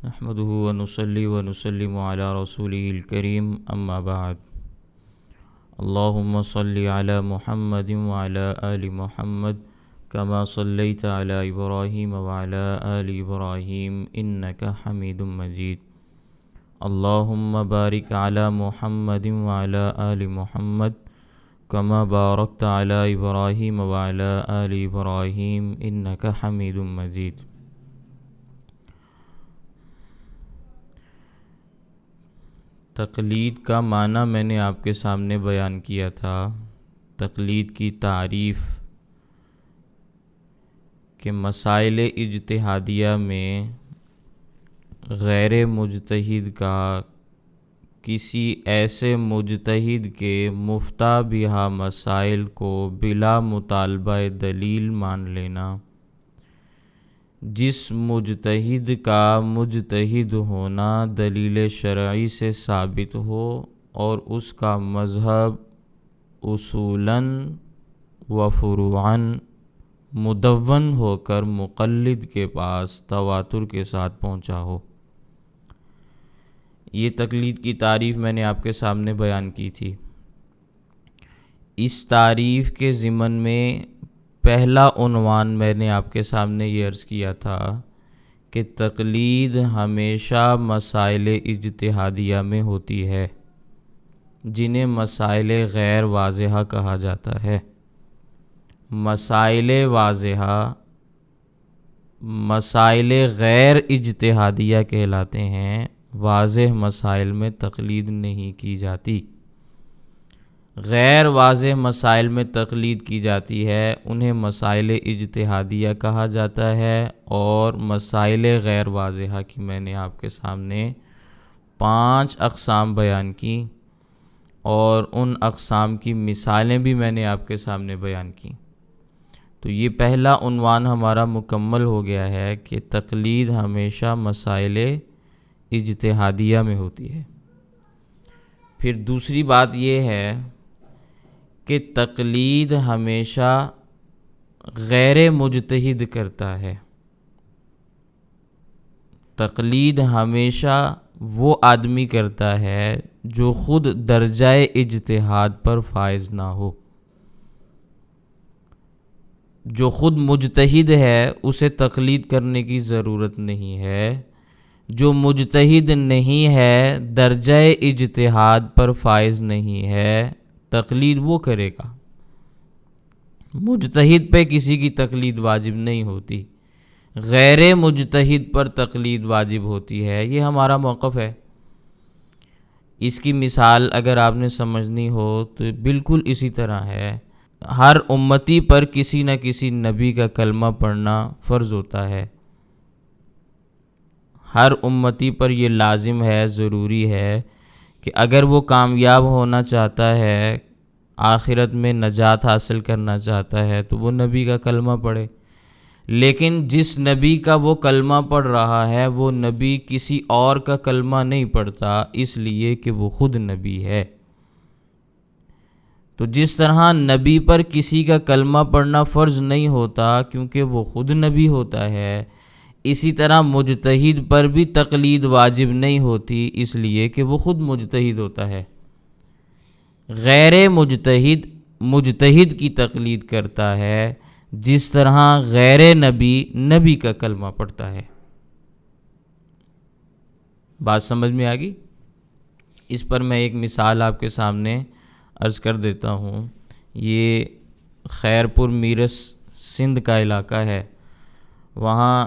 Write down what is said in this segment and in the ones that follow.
نحمده ونصلي ونسلم على رسوله الكريم أما بعد اللهم صل على محمد وعلى آل محمد كما صليت على إبراهيم وعلى آل إبراهيم إنك حميد مجيد اللهم بارك على محمد وعلى آل محمد كما باركت على إبراهيم وعلى آل إبراهيم إنك حميد مجيد۔ تقلید کا معنی میں نے آپ کے سامنے بیان کیا تھا۔ تقلید کی تعریف کہ مسائل اجتہادیہ میں غیر مجتہد کا کسی ایسے مجتہد کے مفتیٰ بہا مسائل کو بلا مطالبہ دلیل مان لینا، جس مجتہد کا مجتہد ہونا دلیل شرعی سے ثابت ہو اور اس کا مذہب اصولاً و فروعاً مدون ہو کر مقلد کے پاس تواتر کے ساتھ پہنچا ہو۔ یہ تقلید کی تعریف میں نے آپ کے سامنے بیان کی تھی۔ اس تعریف کے ضمن میں پہلا عنوان میں نے آپ کے سامنے یہ عرض کیا تھا کہ تقلید ہمیشہ مسائل اجتہادیہ میں ہوتی ہے، جنہیں مسائل غیر واضحہ کہا جاتا ہے۔ مسائل واضحہ مسائل غیر اجتہادیہ کہلاتے ہیں، واضح مسائل میں تقلید نہیں کی جاتی۔ غیر واضح مسائل میں تقلید کی جاتی ہے، انہیں مسائل اجتہادیہ کہا جاتا ہے، اور مسائل غیر واضحہ کی میں نے آپ کے سامنے 5 اقسام بیان کی، اور ان اقسام کی مثالیں بھی میں نے آپ کے سامنے بیان کی۔ تو یہ پہلا عنوان ہمارا مکمل ہو گیا ہے کہ تقلید ہمیشہ مسائل اجتہادیہ میں ہوتی ہے۔ پھر دوسری بات یہ ہے کہ تقلید ہمیشہ غیر مجتہد کرتا ہے۔ تقلید ہمیشہ وہ آدمی کرتا ہے جو خود درجہ اجتہاد پر فائز نہ ہو۔ جو خود مجتہد ہے اسے تقلید کرنے کی ضرورت نہیں ہے۔ جو مجتہد نہیں ہے، درجہ اجتہاد پر فائز نہیں ہے، تقلید وہ کرے گا۔ مجتہد پہ کسی کی تقلید واجب نہیں ہوتی، غیر مجتہد پر تقلید واجب ہوتی ہے۔ یہ ہمارا موقف ہے۔ اس کی مثال اگر آپ نے سمجھنی ہو تو بالکل اسی طرح ہے۔ ہر امتی پر کسی نہ کسی نبی کا کلمہ پڑھنا فرض ہوتا ہے۔ ہر امتی پر یہ لازم ہے، ضروری ہے کہ اگر وہ کامیاب ہونا چاہتا ہے، آخرت میں نجات حاصل کرنا چاہتا ہے، تو وہ نبی کا کلمہ پڑھے۔ لیکن جس نبی کا وہ کلمہ پڑھ رہا ہے، وہ نبی کسی اور کا کلمہ نہیں پڑھتا، اس لیے کہ وہ خود نبی ہے۔ تو جس طرح نبی پر کسی کا کلمہ پڑھنا فرض نہیں ہوتا کیونکہ وہ خود نبی ہوتا ہے، اسی طرح مجتہد پر بھی تقلید واجب نہیں ہوتی، اس لیے کہ وہ خود مجتہد ہوتا ہے۔ غیر مجتہد مجتہد کی تقلید کرتا ہے، جس طرح غیر نبی نبی کا کلمہ پڑھتا ہے۔ بات سمجھ میں آ گئی؟ اس پر میں ایک مثال آپ کے سامنے عرض کر دیتا ہوں۔ یہ خیرپور میرس سندھ کا علاقہ ہے۔ وہاں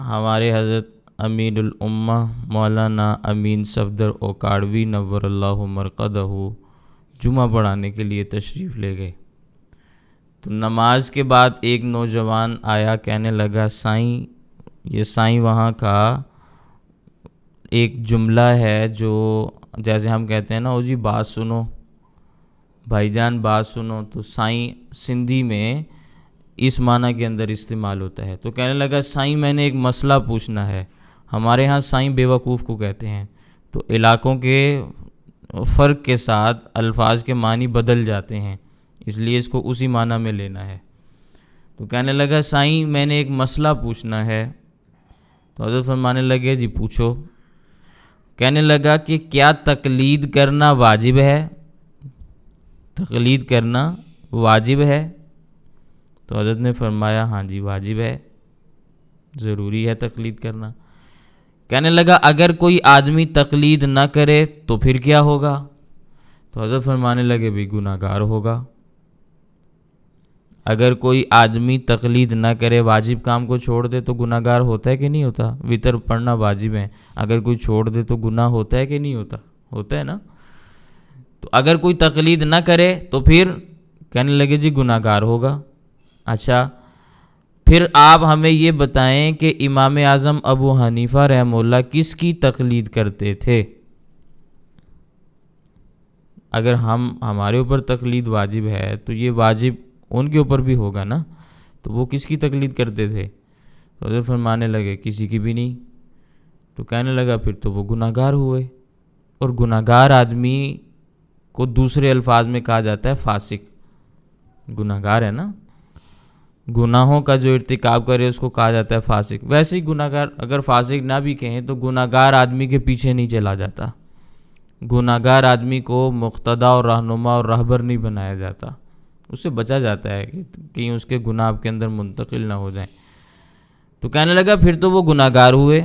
ہمارے حضرت امیر الامہ مولانا امین صفدر اوکاڑوی نور اللہ مرقدہ جمعہ پڑھانے کے لیے تشریف لے گئے۔ تو نماز کے بعد ایک نوجوان آیا، کہنے لگا سائیں، یہ سائیں وہاں کا ایک جملہ ہے جو جیسے ہم کہتے ہیں نا، او جی بات سنو، بھائی جان بات سنو، تو سائیں سندھی میں اس معنی کے اندر استعمال ہوتا ہے۔ تو کہنے لگا سائیں میں نے ایک مسئلہ پوچھنا ہے۔ ہمارے ہاں سائیں بیوقوف کو کہتے ہیں، تو علاقوں کے فرق کے ساتھ الفاظ کے معنی بدل جاتے ہیں، اس لیے اس کو اسی معنی میں لینا ہے۔ تو کہنے لگا سائیں میں نے ایک مسئلہ پوچھنا ہے۔ تو حضرت فرمانے لگے جی پوچھو. کہنے لگا کہ کیا تقلید کرنا واجب ہے؟ تقلید کرنا واجب ہے؟ تو حضرت نے فرمایا ہاں جی واجب ہے، ضروری ہے تقلید کرنا. کہنے لگا اگر کوئی آدمی تقلید نہ کرے تو پھر کیا ہوگا؟ تو حضرت فرمانے لگے بھی گناہ گار ہوگا. اگر کوئی آدمی تقلید نہ کرے، واجب کام کو چھوڑ دے تو گناہ گار ہوتا ہے کہ نہیں ہوتا؟ وتر پڑھنا واجب ہے، اگر کوئی چھوڑ دے تو گناہ ہوتا ہے کہ نہیں ہوتا؟ ہوتا ہے نا. تو اگر کوئی تقلید نہ کرے تو پھر کہنے لگے جی گناہ گار ہوگا. اچھا پھر آپ ہمیں یہ بتائیں کہ امام اعظم ابو حنیفہ رحمہ اللہ کس کی تقلید کرتے تھے؟ اگر ہمارے اوپر تقلید واجب ہے تو یہ واجب ان کے اوپر بھی ہوگا نا. تو وہ کس کی تقلید کرتے تھے؟ تو حضرت فرمانے لگے کسی کی بھی نہیں. تو کہنے لگا پھر تو وہ گناہ گار ہوئے. اور گناہ گار آدمی کو دوسرے الفاظ میں کہا جاتا ہے فاسق. گناہ گار ہے نا، گناہوں کا جو ارتکاب کرے اس کو کہا جاتا ہے فاسق. ویسے ہی گناہ گار اگر فاسق نہ بھی کہیں تو گناہ گار آدمی کے پیچھے نہیں چلا جاتا. گناہ گار آدمی کو مقتدی اور رہنما اور رہبر نہیں بنایا جاتا، اس سے بچا جاتا ہے کہ کہیں اس کے گناہ آپ کے اندر منتقل نہ ہو جائیں. تو کہنے لگا پھر تو وہ گناہ گار ہوئے.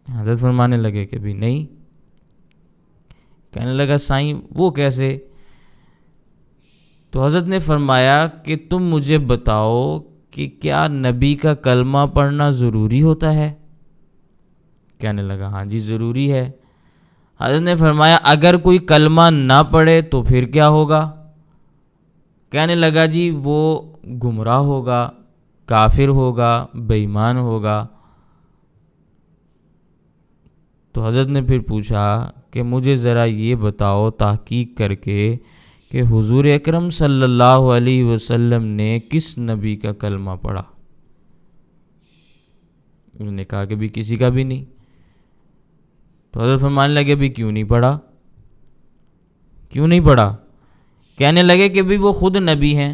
حضرت فرمانے لگے کہ بھی نہیں. کہنے لگا سائیں وہ کیسے؟ تو حضرت نے فرمایا کہ تم مجھے بتاؤ کہ کیا نبی کا کلمہ پڑھنا ضروری ہوتا ہے؟ کہنے لگا ہاں جی ضروری ہے. حضرت نے فرمایا اگر کوئی کلمہ نہ پڑھے تو پھر کیا ہوگا؟ کہنے لگا جی وہ گمراہ ہوگا، کافر ہوگا، بے ایمان ہوگا. تو حضرت نے پھر پوچھا کہ مجھے ذرا یہ بتاؤ تحقیق کر کے کہ حضور اکرم صلی اللہ علیہ وسلم نے کس نبی کا کلمہ پڑھا؟ انہوں نے کہا کہ بھی کسی کا بھی نہیں. تو حضرت فرمانے لگے بھی کیوں نہیں پڑھا؟ کیوں نہیں پڑھا؟ کہنے لگے کہ بھی وہ خود نبی ہیں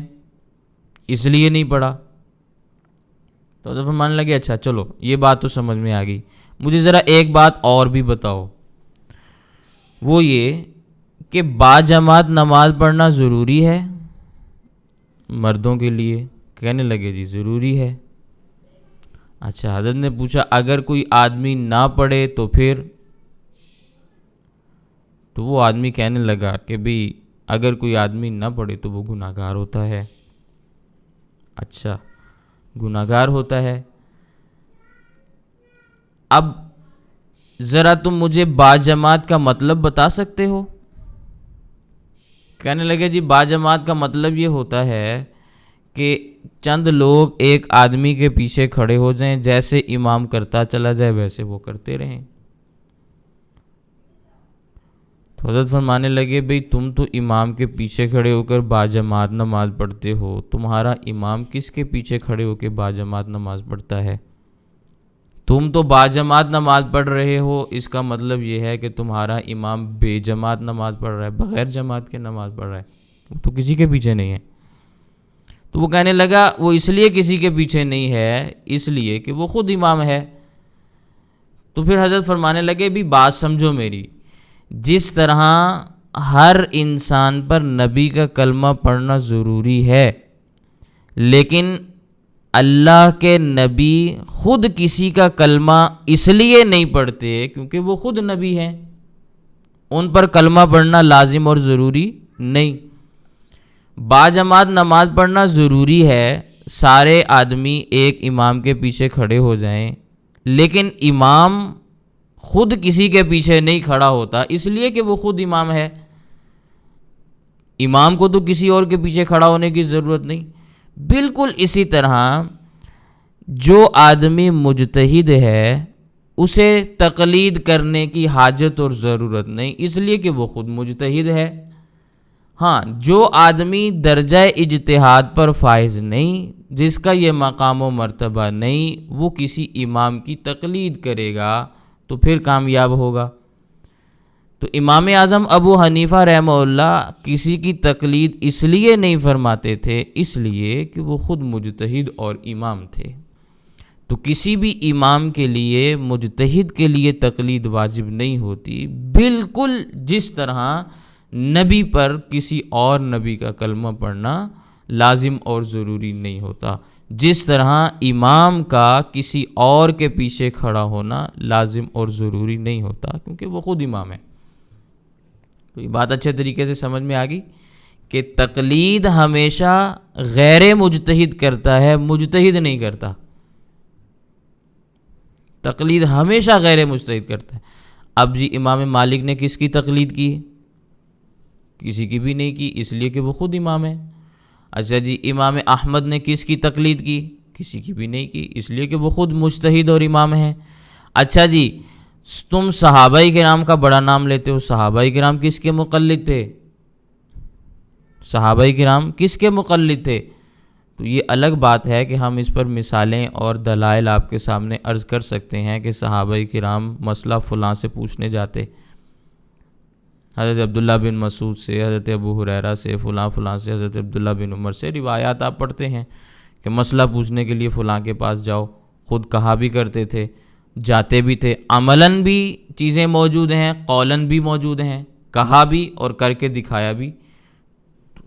اس لیے نہیں پڑھا. تو حضرت فرمانے لگے اچھا چلو یہ بات تو سمجھ میں آ گئی، مجھے ذرا ایک بات اور بھی بتاؤ، وہ یہ کہ باجماعت نماز پڑھنا ضروری ہے مردوں کے لیے؟ کہنے لگے جی ضروری ہے. اچھا حضرت نے پوچھا اگر کوئی آدمی نہ پڑھے تو پھر؟ تو وہ آدمی کہنے لگا کہ بھی اگر کوئی آدمی نہ پڑھے تو وہ گناہ گار ہوتا ہے. اچھا گناہ گار ہوتا ہے. اب ذرا تم مجھے باجماعت کا مطلب بتا سکتے ہو؟ کہنے لگے جی باجماعت کا مطلب یہ ہوتا ہے کہ چند لوگ ایک آدمی کے پیچھے کھڑے ہو جائیں، جیسے امام کرتا چلا جائے ویسے وہ کرتے رہیں. تو حضرت فرمانے لگے بھئی تم تو امام کے پیچھے کھڑے ہو کر باجماعت نماز پڑھتے ہو، تمہارا امام کس کے پیچھے کھڑے ہو کے باجماعت نماز پڑھتا ہے؟ تم تو باجماعت نماز پڑھ رہے ہو، اس کا مطلب یہ ہے کہ تمہارا امام بے جماعت نماز پڑھ رہا ہے، بغیر جماعت کے نماز پڑھ رہا ہے، وہ تو کسی کے پیچھے نہیں ہے. تو وہ کہنے لگا وہ اس لیے کسی کے پیچھے نہیں ہے اس لیے کہ وہ خود امام ہے. تو پھر حضرت فرمانے لگے بھی بات سمجھو میری، جس طرح ہر انسان پر نبی کا کلمہ پڑھنا ضروری ہے، لیکن اللہ کے نبی خود کسی کا کلمہ اس لیے نہیں پڑھتے کیونکہ وہ خود نبی ہیں، ان پر کلمہ پڑھنا لازم اور ضروری نہیں. باجماعت نماز پڑھنا ضروری ہے، سارے آدمی ایک امام کے پیچھے کھڑے ہو جائیں، لیکن امام خود کسی کے پیچھے نہیں کھڑا ہوتا اس لیے کہ وہ خود امام ہے. امام کو تو کسی اور کے پیچھے کھڑا ہونے کی ضرورت نہیں. بالکل اسی طرح جو آدمی مجتہد ہے اسے تقلید کرنے کی حاجت اور ضرورت نہیں اس لیے کہ وہ خود مجتہد ہے. ہاں جو آدمی درجہ اجتہاد پر فائز نہیں، جس کا یہ مقام و مرتبہ نہیں، وہ کسی امام کی تقلید کرے گا تو پھر کامیاب ہوگا. تو امام اعظم ابو حنیفہ رحمہ اللہ کسی کی تقلید اس لیے نہیں فرماتے تھے اس لیے کہ وہ خود مجتہد اور امام تھے. تو کسی بھی امام کے لیے، مجتہد کے لیے تقلید واجب نہیں ہوتی، بالکل جس طرح نبی پر کسی اور نبی کا کلمہ پڑھنا لازم اور ضروری نہیں ہوتا، جس طرح امام کا کسی اور کے پیچھے کھڑا ہونا لازم اور ضروری نہیں ہوتا، کیونکہ وہ خود امام ہے۔ تو یہ بات اچھے طریقے سے سمجھ میں آ گئی کہ تقلید ہمیشہ غیر مجتہد کرتا ہے، مجتہد نہیں کرتا۔ تقلید ہمیشہ غیر مجتہد کرتا ہے۔ اب جی امام مالک نے کس کی تقلید کی؟ کسی کی بھی نہیں کی، اس لیے کہ وہ خود امام ہے۔ اچھا جی امام احمد نے کس کی تقلید کی؟ کسی کی بھی نہیں کی، اس لیے کہ وہ خود مجتہد اور امام ہیں۔ اچھا جی تم صحابہ کرام کا بڑا نام لیتے ہو، صحابہ کرام کس کے مقلد تھے؟ صحابہ کرام کس کے مقلد تھے؟ تو یہ الگ بات ہے کہ ہم اس پر مثالیں اور دلائل آپ کے سامنے عرض کر سکتے ہیں کہ صحابہ کرام مسئلہ فلاں سے پوچھنے جاتے، حضرت عبداللہ بن مسعود سے، حضرت ابو ہریرہ سے، فلاں فلاں سے، حضرت عبداللہ بن عمر سے روایات آپ پڑھتے ہیں کہ مسئلہ پوچھنے کے لیے فلاں کے پاس جاؤ، خود کہا بھی کرتے تھے، جاتے بھی تھے، عملاً بھی چیزیں موجود ہیں، قولاً بھی موجود ہیں، کہا بھی اور کر کے دکھایا بھی،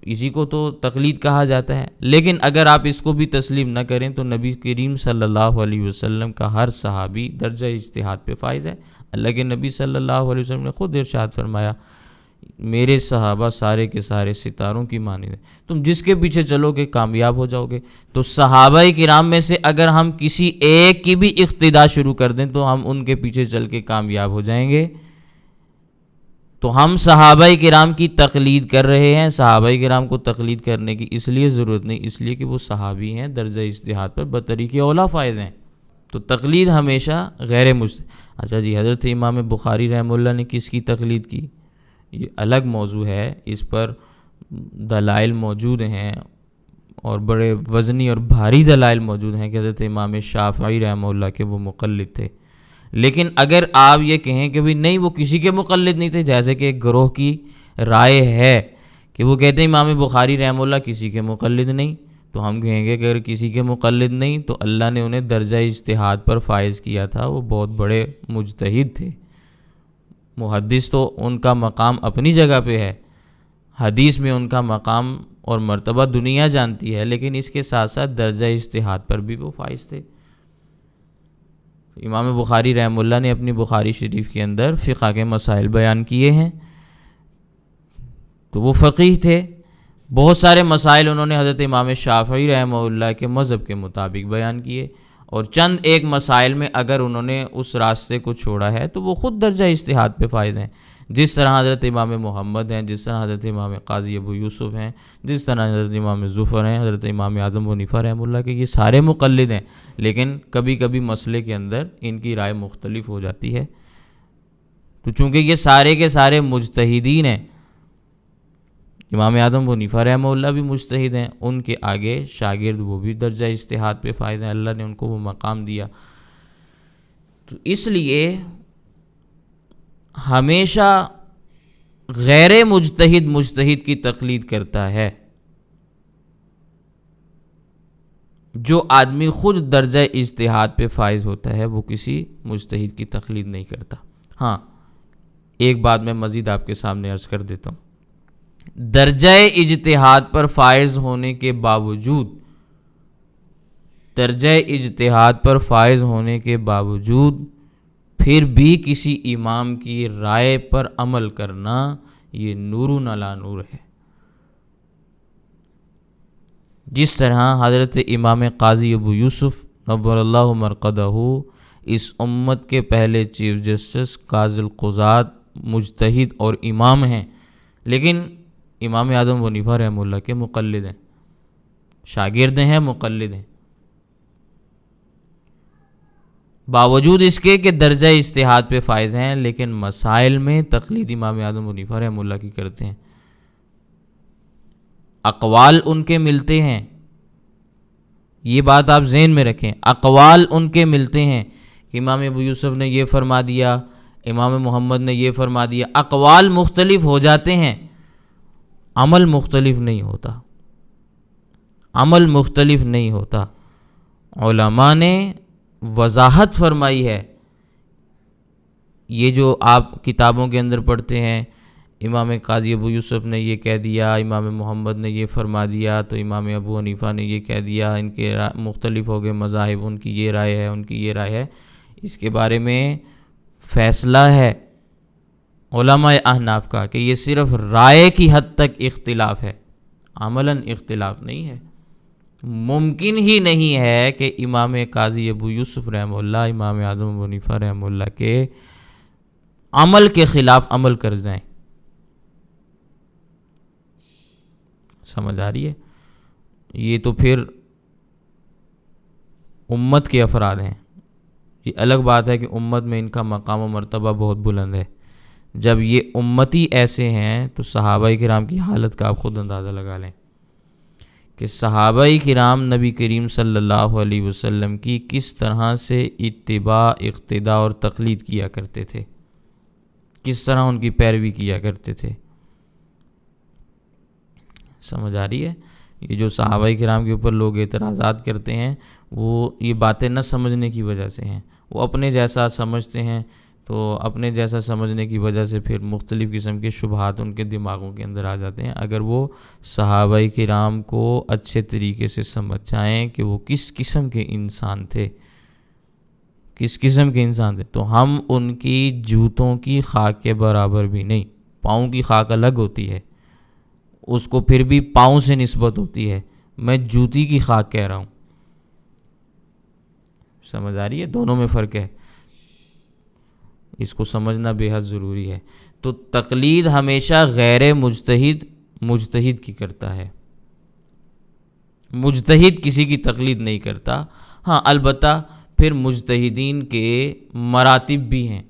اسی کو تو تقلید کہا جاتا ہے۔ لیکن اگر آپ اس کو بھی تسلیم نہ کریں تو نبی کریم صلی اللہ علیہ وسلم کا ہر صحابی درجہ اجتہاد پہ فائز ہے۔ اللہ کے نبی صلی اللہ علیہ وسلم نے خود ارشاد فرمایا میرے صحابہ سارے کے سارے ستاروں کی مانند ہیں، تم جس کے پیچھے چلو گے کامیاب ہو جاؤ گے۔ تو صحابہ کرام میں سے اگر ہم کسی ایک کی بھی اقتداء شروع کر دیں تو ہم ان کے پیچھے چل کے کامیاب ہو جائیں گے۔ تو ہم صحابہ کرام کی تقلید کر رہے ہیں، صحابہ کرام کو تقلید کرنے کی اس لیے ضرورت نہیں، اس لیے کہ وہ صحابی ہیں، درجہ اجتہاد پر بطریق اولیٰ فائز ہیں۔ تو تقلید ہمیشہ غیر مجتہد۔ اچھا جی حضرت امام بخاری رحمہ اللہ نے کس کی تقلید کی؟ یہ الگ موضوع ہے، اس پر دلائل موجود ہیں اور بڑے وزنی اور بھاری دلائل موجود ہیں کہ حضرت امام شافعی رحمہ اللہ کے وہ مقلد تھے۔ لیکن اگر آپ یہ کہیں کہ بھی نہیں وہ کسی کے مقلد نہیں تھے، جیسے کہ ایک گروہ کی رائے ہے کہ وہ کہتے ہیں امام بخاری رحمہ اللہ کسی کے مقلد نہیں، تو ہم کہیں گے کہ اگر کسی کے مقلد نہیں تو اللہ نے انہیں درجہ اجتہاد پر فائز کیا تھا، وہ بہت بڑے مجتہد تھے۔ محدث تو ان کا مقام اپنی جگہ پہ ہے، حدیث میں ان کا مقام اور مرتبہ دنیا جانتی ہے، لیکن اس کے ساتھ ساتھ درجہ اجتہاد پر بھی وہ فائز تھے۔ امام بخاری رحمہ اللہ نے اپنی بخاری شریف کے اندر فقہ کے مسائل بیان کیے ہیں، تو وہ فقیہ تھے، بہت سارے مسائل انہوں نے حضرت امام شافعی رحمہ اللہ کے مذہب کے مطابق بیان کیے، اور چند ایک مسائل میں اگر انہوں نے اس راستے کو چھوڑا ہے تو وہ خود درجہ اجتہاد پہ فائز ہیں، جس طرح حضرت امام محمد ہیں، جس طرح حضرت امام قاضی ابو یوسف ہیں، جس طرح حضرت امام ظفر ہیں، حضرت امام اعظم حنیفہ رحمہ اللہ کے، یہ سارے مقلد ہیں، لیکن کبھی کبھی مسئلے کے اندر ان کی رائے مختلف ہو جاتی ہے۔ تو چونکہ یہ سارے کے سارے مجتہدین ہیں، امام اعظم حنیفہ رحمہ اللہ بھی مجتہد ہیں، ان کے آگے شاگرد وہ بھی درجہ اجتہاد پہ فائز ہیں، اللہ نے ان کو وہ مقام دیا۔ تو اس لیے ہمیشہ غیر مجتہد مجتہد کی تقلید کرتا ہے، جو آدمی خود درجہ اجتہاد پہ فائز ہوتا ہے وہ کسی مجتہد کی تقلید نہیں کرتا۔ ہاں ایک بات میں مزید آپ کے سامنے عرض کر دیتا ہوں، درجہ اجتہاد پر فائز ہونے کے باوجود، درجہ اجتہاد پر فائز ہونے کے باوجود پھر بھی کسی امام کی رائے پر عمل کرنا یہ نور علی نور ہے۔ جس طرح حضرت امام قاضی ابو یوسف نور اللہ مرقدہ اس امت کے پہلے چیف جسٹس قاضی القضات مجتہد اور امام ہیں، لیکن امام اعظم حنیفہ رحمہ اللہ کے مقلد ہیں، شاگرد ہیں، مقلد ہیں، باوجود اس کے کہ درجہ اجتہاد پہ فائز ہیں، لیکن مسائل میں تقلید امام اعظم حنیفہ رحمہ اللہ کی کرتے ہیں۔ اقوال ان کے ملتے ہیں، یہ بات آپ ذہن میں رکھیں، اقوال ان کے ملتے ہیں کہ امام ابو یوسف نے یہ فرما دیا، امام محمد نے یہ فرما دیا، اقوال مختلف ہو جاتے ہیں، عمل مختلف نہیں ہوتا، عمل مختلف نہیں ہوتا۔ علماء نے وضاحت فرمائی ہے. یہ جو آپ کتابوں کے اندر پڑھتے ہیں امام قاضی ابو یوسف نے یہ کہہ دیا، امام محمد نے یہ فرما دیا، تو امام ابو حنیفہ نے یہ کہہ دیا، ان کے مختلف ہو گئے مذاہب، ان کی یہ رائے ہے، ان کی یہ رائے ہے. اس کے بارے میں فیصلہ ہے علماء احناف کا کہ یہ صرف رائے کی حد تک اختلاف ہے، عملاً اختلاف نہیں ہے. ممکن ہی نہیں ہے کہ امام قاضی ابو یوسف رحمہ اللہ، امام اعظم ابو حنیفہ رحمہ اللہ کے عمل کے خلاف عمل کر جائیں. سمجھ آ رہی ہے؟ یہ تو پھر امت کے افراد ہیں. یہ الگ بات ہے کہ امت میں ان کا مقام و مرتبہ بہت بلند ہے. جب یہ امتی ایسے ہیں تو صحابہ کرام کی حالت کا آپ خود اندازہ لگا لیں کہ صحابہ کرام نبی کریم صلی اللہ علیہ وسلم کی کس طرح سے اتباع، اقتداء اور تقلید کیا کرتے تھے، کس طرح ان کی پیروی کیا کرتے تھے. سمجھ آ رہی ہے؟ یہ جو صحابہ کرام کے اوپر لوگ اعتراضات کرتے ہیں وہ یہ باتیں نہ سمجھنے کی وجہ سے ہیں. وہ اپنے جیسا سمجھتے ہیں، تو اپنے جیسا سمجھنے کی وجہ سے پھر مختلف قسم کے شبہات ان کے دماغوں کے اندر آ جاتے ہیں. اگر وہ صحابہ کرام کو اچھے طریقے سے سمجھ جائیں کہ وہ کس قسم کے انسان تھے، کس قسم کے انسان تھے، تو ہم ان کی جوتوں کی خاک کے برابر بھی نہیں. پاؤں کی خاک الگ ہوتی ہے، اس کو پھر بھی پاؤں سے نسبت ہوتی ہے. میں جوتی کی خاک کہہ رہا ہوں. سمجھ آ رہی ہے؟ دونوں میں فرق ہے. اس کو سمجھنا بے حد ضروری ہے. تو تقلید ہمیشہ غیر مجتہد مجتہد کی کرتا ہے. مجتہد کسی کی تقلید نہیں کرتا. ہاں البتہ پھر مجتہدین کے مراتب بھی ہیں،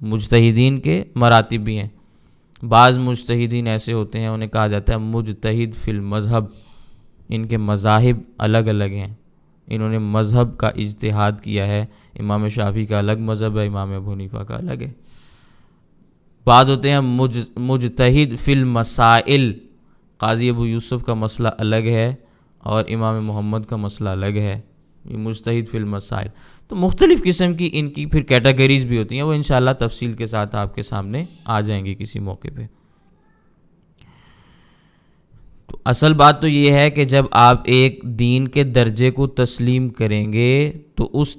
مجتہدین کے مراتب بھی ہیں. بعض مجتہدین ایسے ہوتے ہیں انہیں کہا جاتا ہے مجتہد فی المذہب. ان کے مذاہب الگ الگ ہیں، انہوں نے مذہب کا اجتہاد کیا ہے. امام شافعی کا الگ مذہب ہے، امام ابو حنیفہ کا الگ ہے. بعض ہوتے ہیں مجتہد فی المسائل. قاضی ابو یوسف کا مسئلہ الگ ہے اور امام محمد کا مسئلہ الگ ہے. یہ مجتہد فی المسائل. تو مختلف قسم کی ان کی پھر کیٹیگریز بھی ہوتی ہیں، وہ انشاءاللہ تفصیل کے ساتھ آپ کے سامنے آ جائیں گی کسی موقع پہ. تو اصل بات تو یہ ہے کہ جب آپ ایک دین کے درجے کو تسلیم کریں گے تو اس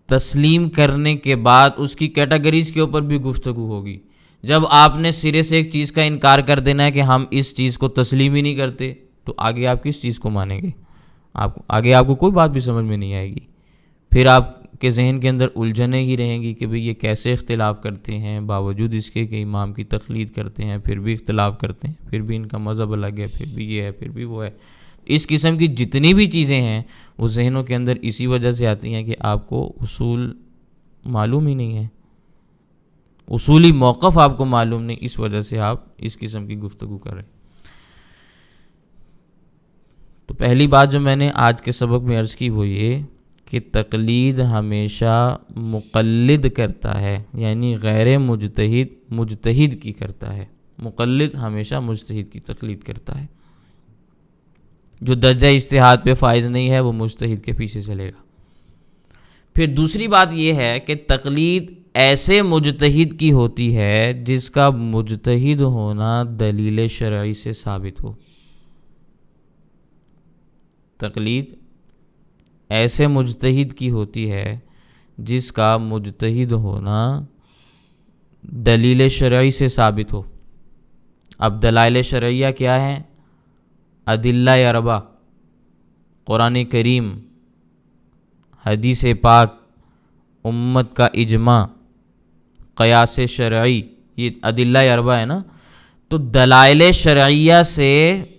تسلیم کرنے کے بعد اس کی کیٹیگریز کے اوپر بھی گفتگو ہوگی. جب آپ نے سرے سے ایک چیز کا انکار کر دینا ہے کہ ہم اس چیز کو تسلیم ہی نہیں کرتے، تو آگے آپ کس چیز کو مانیں گے؟ آگے آپ کو کوئی بات بھی سمجھ میں نہیں آئے گی. پھر آپ کے ذہن کے اندر الجھنیں ہی رہیں گی کہ بھئی یہ کیسے اختلاف کرتے ہیں، باوجود اس کے کہ امام کی تقلید کرتے ہیں پھر بھی اختلاف کرتے ہیں، پھر بھی ان کا مذہب الگ ہے، پھر بھی یہ ہے، پھر بھی وہ ہے. اس قسم کی جتنی بھی چیزیں ہیں وہ ذہنوں کے اندر اسی وجہ سے آتی ہیں کہ آپ کو اصول معلوم ہی نہیں ہے، اصولی موقف آپ کو معلوم نہیں، اس وجہ سے آپ اس قسم کی گفتگو کر رہے ہیں. تو پہلی بات جو میں نے آج کے سبق میں عرض کی وہ یہ کہ تقلید ہمیشہ مقلد کرتا ہے، یعنی غیر مجتہد مجتہد کی کرتا ہے. مقلد ہمیشہ مجتہد کی تقلید کرتا ہے. جو درجہ اجتہاد پہ فائز نہیں ہے وہ مجتہد کے پیچھے چلے گا. پھر دوسری بات یہ ہے کہ تقلید ایسے مجتہد کی ہوتی ہے جس کا مجتہد ہونا دلیل شرعی سے ثابت ہو. تقلید ایسے مجتہد کی ہوتی ہے جس کا مجتہد ہونا دلیل شرعی سے ثابت ہو. اب دلائل شرعیہ کیا ہیں؟ ادلہ اربع، قرآن کریم، حدیث پاک، امت کا اجماع، قیاس شرعی، یہ ادلہ اربع ہے نا. تو دلائل شرعیہ سے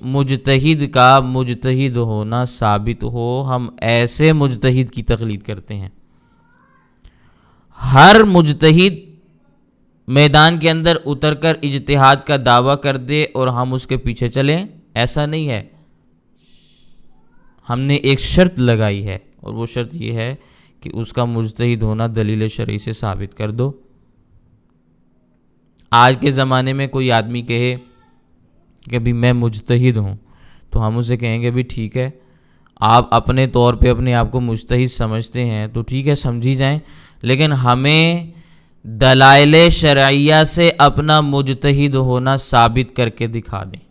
مجتہد کا مجتہد ہونا ثابت ہو، ہم ایسے مجتہد کی تقلید کرتے ہیں. ہر مجتہد میدان کے اندر اتر کر اجتہاد کا دعویٰ کر دے اور ہم اس کے پیچھے چلیں، ایسا نہیں ہے. ہم نے ایک شرط لگائی ہے اور وہ شرط یہ ہے کہ اس کا مجتہد ہونا دلیل شرعی سے ثابت کر دو. آج کے زمانے میں کوئی آدمی کہے کہ بھی میں مجتہد ہوں تو ہم اسے کہیں گے بھی ٹھیک ہے، آپ اپنے طور پہ اپنے آپ کو مجتہد سمجھتے ہیں تو ٹھیک ہے، سمجھی جائیں، لیکن ہمیں دلائل شرعیہ سے اپنا مجتہد ہونا ثابت کر کے دکھا دیں۔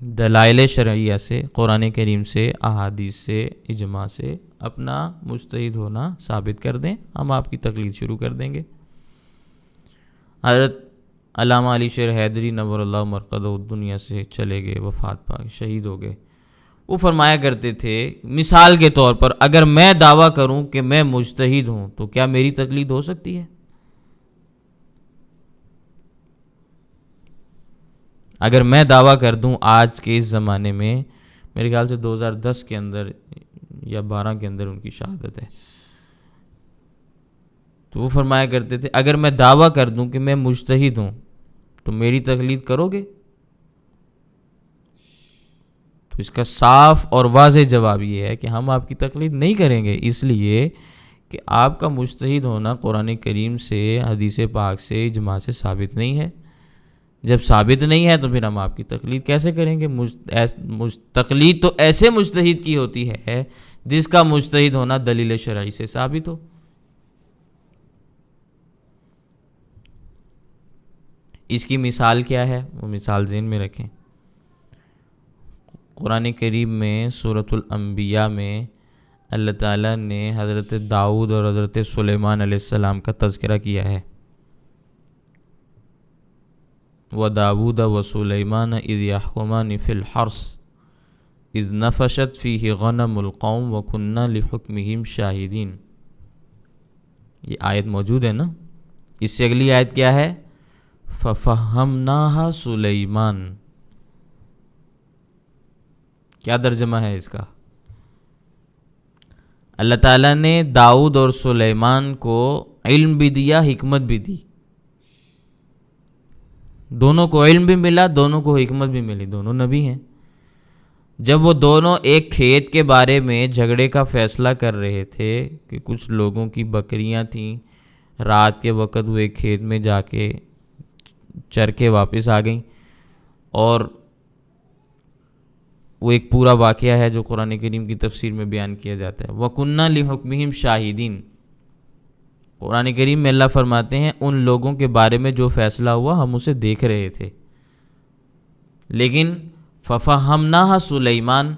دلائل شرعیہ سے، قرآن کریم سے، احادیث سے، اجماع سے اپنا مجتہد ہونا ثابت کر دیں، ہم آپ کی تقلید شروع کر دیں گے۔ حضرت علامہ علی شیر حیدری نور اللہ مرقدہ دنیا سے چلے گئے، وفات پا گئے، شہید ہو گئے۔ وہ فرمایا کرتے تھے، مثال کے طور پر اگر میں دعویٰ کروں کہ میں مجتہد ہوں تو کیا میری تقلید ہو سکتی ہے؟ اگر میں دعویٰ کر دوں آج کے اس زمانے میں، میرے خیال سے 2010 کے اندر یا 12 کے اندر ان کی شہادت ہے، تو وہ فرمایا کرتے تھے اگر میں دعویٰ کر دوں کہ میں مجتہد ہوں تو میری تقلید کرو گے؟ تو اس کا صاف اور واضح جواب یہ ہے کہ ہم آپ کی تقلید نہیں کریں گے، اس لیے کہ آپ کا مجتہد ہونا قرآن کریم سے، حدیث پاک سے، اجماع سے ثابت نہیں ہے۔ جب ثابت نہیں ہے تو پھر ہم آپ کی تقلید کیسے کریں گے؟ تقلید تو ایسے مجتہد کی ہوتی ہے جس کا مجتہد ہونا دلیل شرعی سے ثابت ہو۔ اس کی مثال کیا ہے؟ وہ مثال ذہن میں رکھیں۔ قرآن کریم میں سورۃ الانبیاء میں اللہ تعالیٰ نے حضرت داؤد اور حضرت سلیمان علیہ السلام کا تذکرہ کیا ہے۔ وَدَاوُودَ وَسُلَيْمَانَ إِذْ يَحْكُمَانِ فِي الْحَرْثِ إِذْ نَفَشَتْ فِيهِ غَنَمُ الْقَوْمِ وَكُنَّا لِحُكْمِهِمْ شَاهِدِينَ۔ یہ آیت موجود ہے نا؟ اس سے اگلی آیت کیا ہے؟ فَفَهَّمْنَاهَا سُلَيْمَانَ۔ کیا ترجمہ ہے اس کا؟ اللہ تعالیٰ نے داؤد اور سلیمان کو علم بھی دیا، حکمت بھی دی، دونوں کو علم بھی ملا، دونوں کو حکمت بھی ملی، دونوں نبی ہیں۔ جب وہ دونوں ایک کھیت کے بارے میں جھگڑے کا فیصلہ کر رہے تھے کہ کچھ لوگوں کی بکریاں تھیں، رات کے وقت وہ ایک کھیت میں جا کے چر کے واپس آ گئیں، اور وہ ایک پورا واقعہ ہے جو قرآن کریم کی تفسیر میں بیان کیا جاتا ہے۔ وَكُنَّا لِحُكْمِهِمْ شَاهِدِينَ۔ قرآن کریم میں اللہ فرماتے ہیں ان لوگوں کے بارے میں جو فیصلہ ہوا ہم اسے دیکھ رہے تھے، لیکن فَفَهَّمْنَاهَا سُلَيْمَانَ،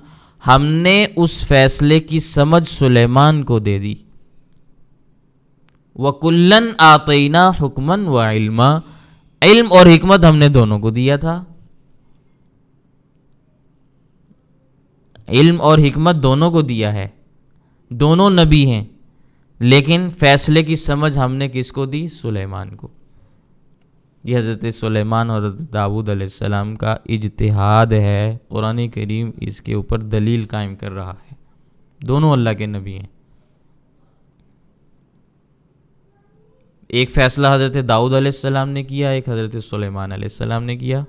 ہم نے اس فیصلے کی سمجھ سلیمان کو دے دی۔ وَكُلًّا آتَيْنَا حُكْمًا وَعِلْمًا، علم اور حکمت ہم نے دونوں کو دیا تھا۔ علم اور حکمت دونوں کو دیا ہے، دونوں نبی ہیں، لیکن فیصلے کی سمجھ ہم نے کس کو دی؟ سلیمان کو۔ یہ حضرت سلیمان اور حضرت داؤد علیہ السلام کا اجتہاد ہے، قرآن کریم اس کے اوپر دلیل قائم کر رہا ہے، دونوں اللہ کے نبی ہیں۔ ایک فیصلہ حضرت داؤد علیہ السلام نے کیا، ایک حضرت سلیمان علیہ السلام نے کیا۔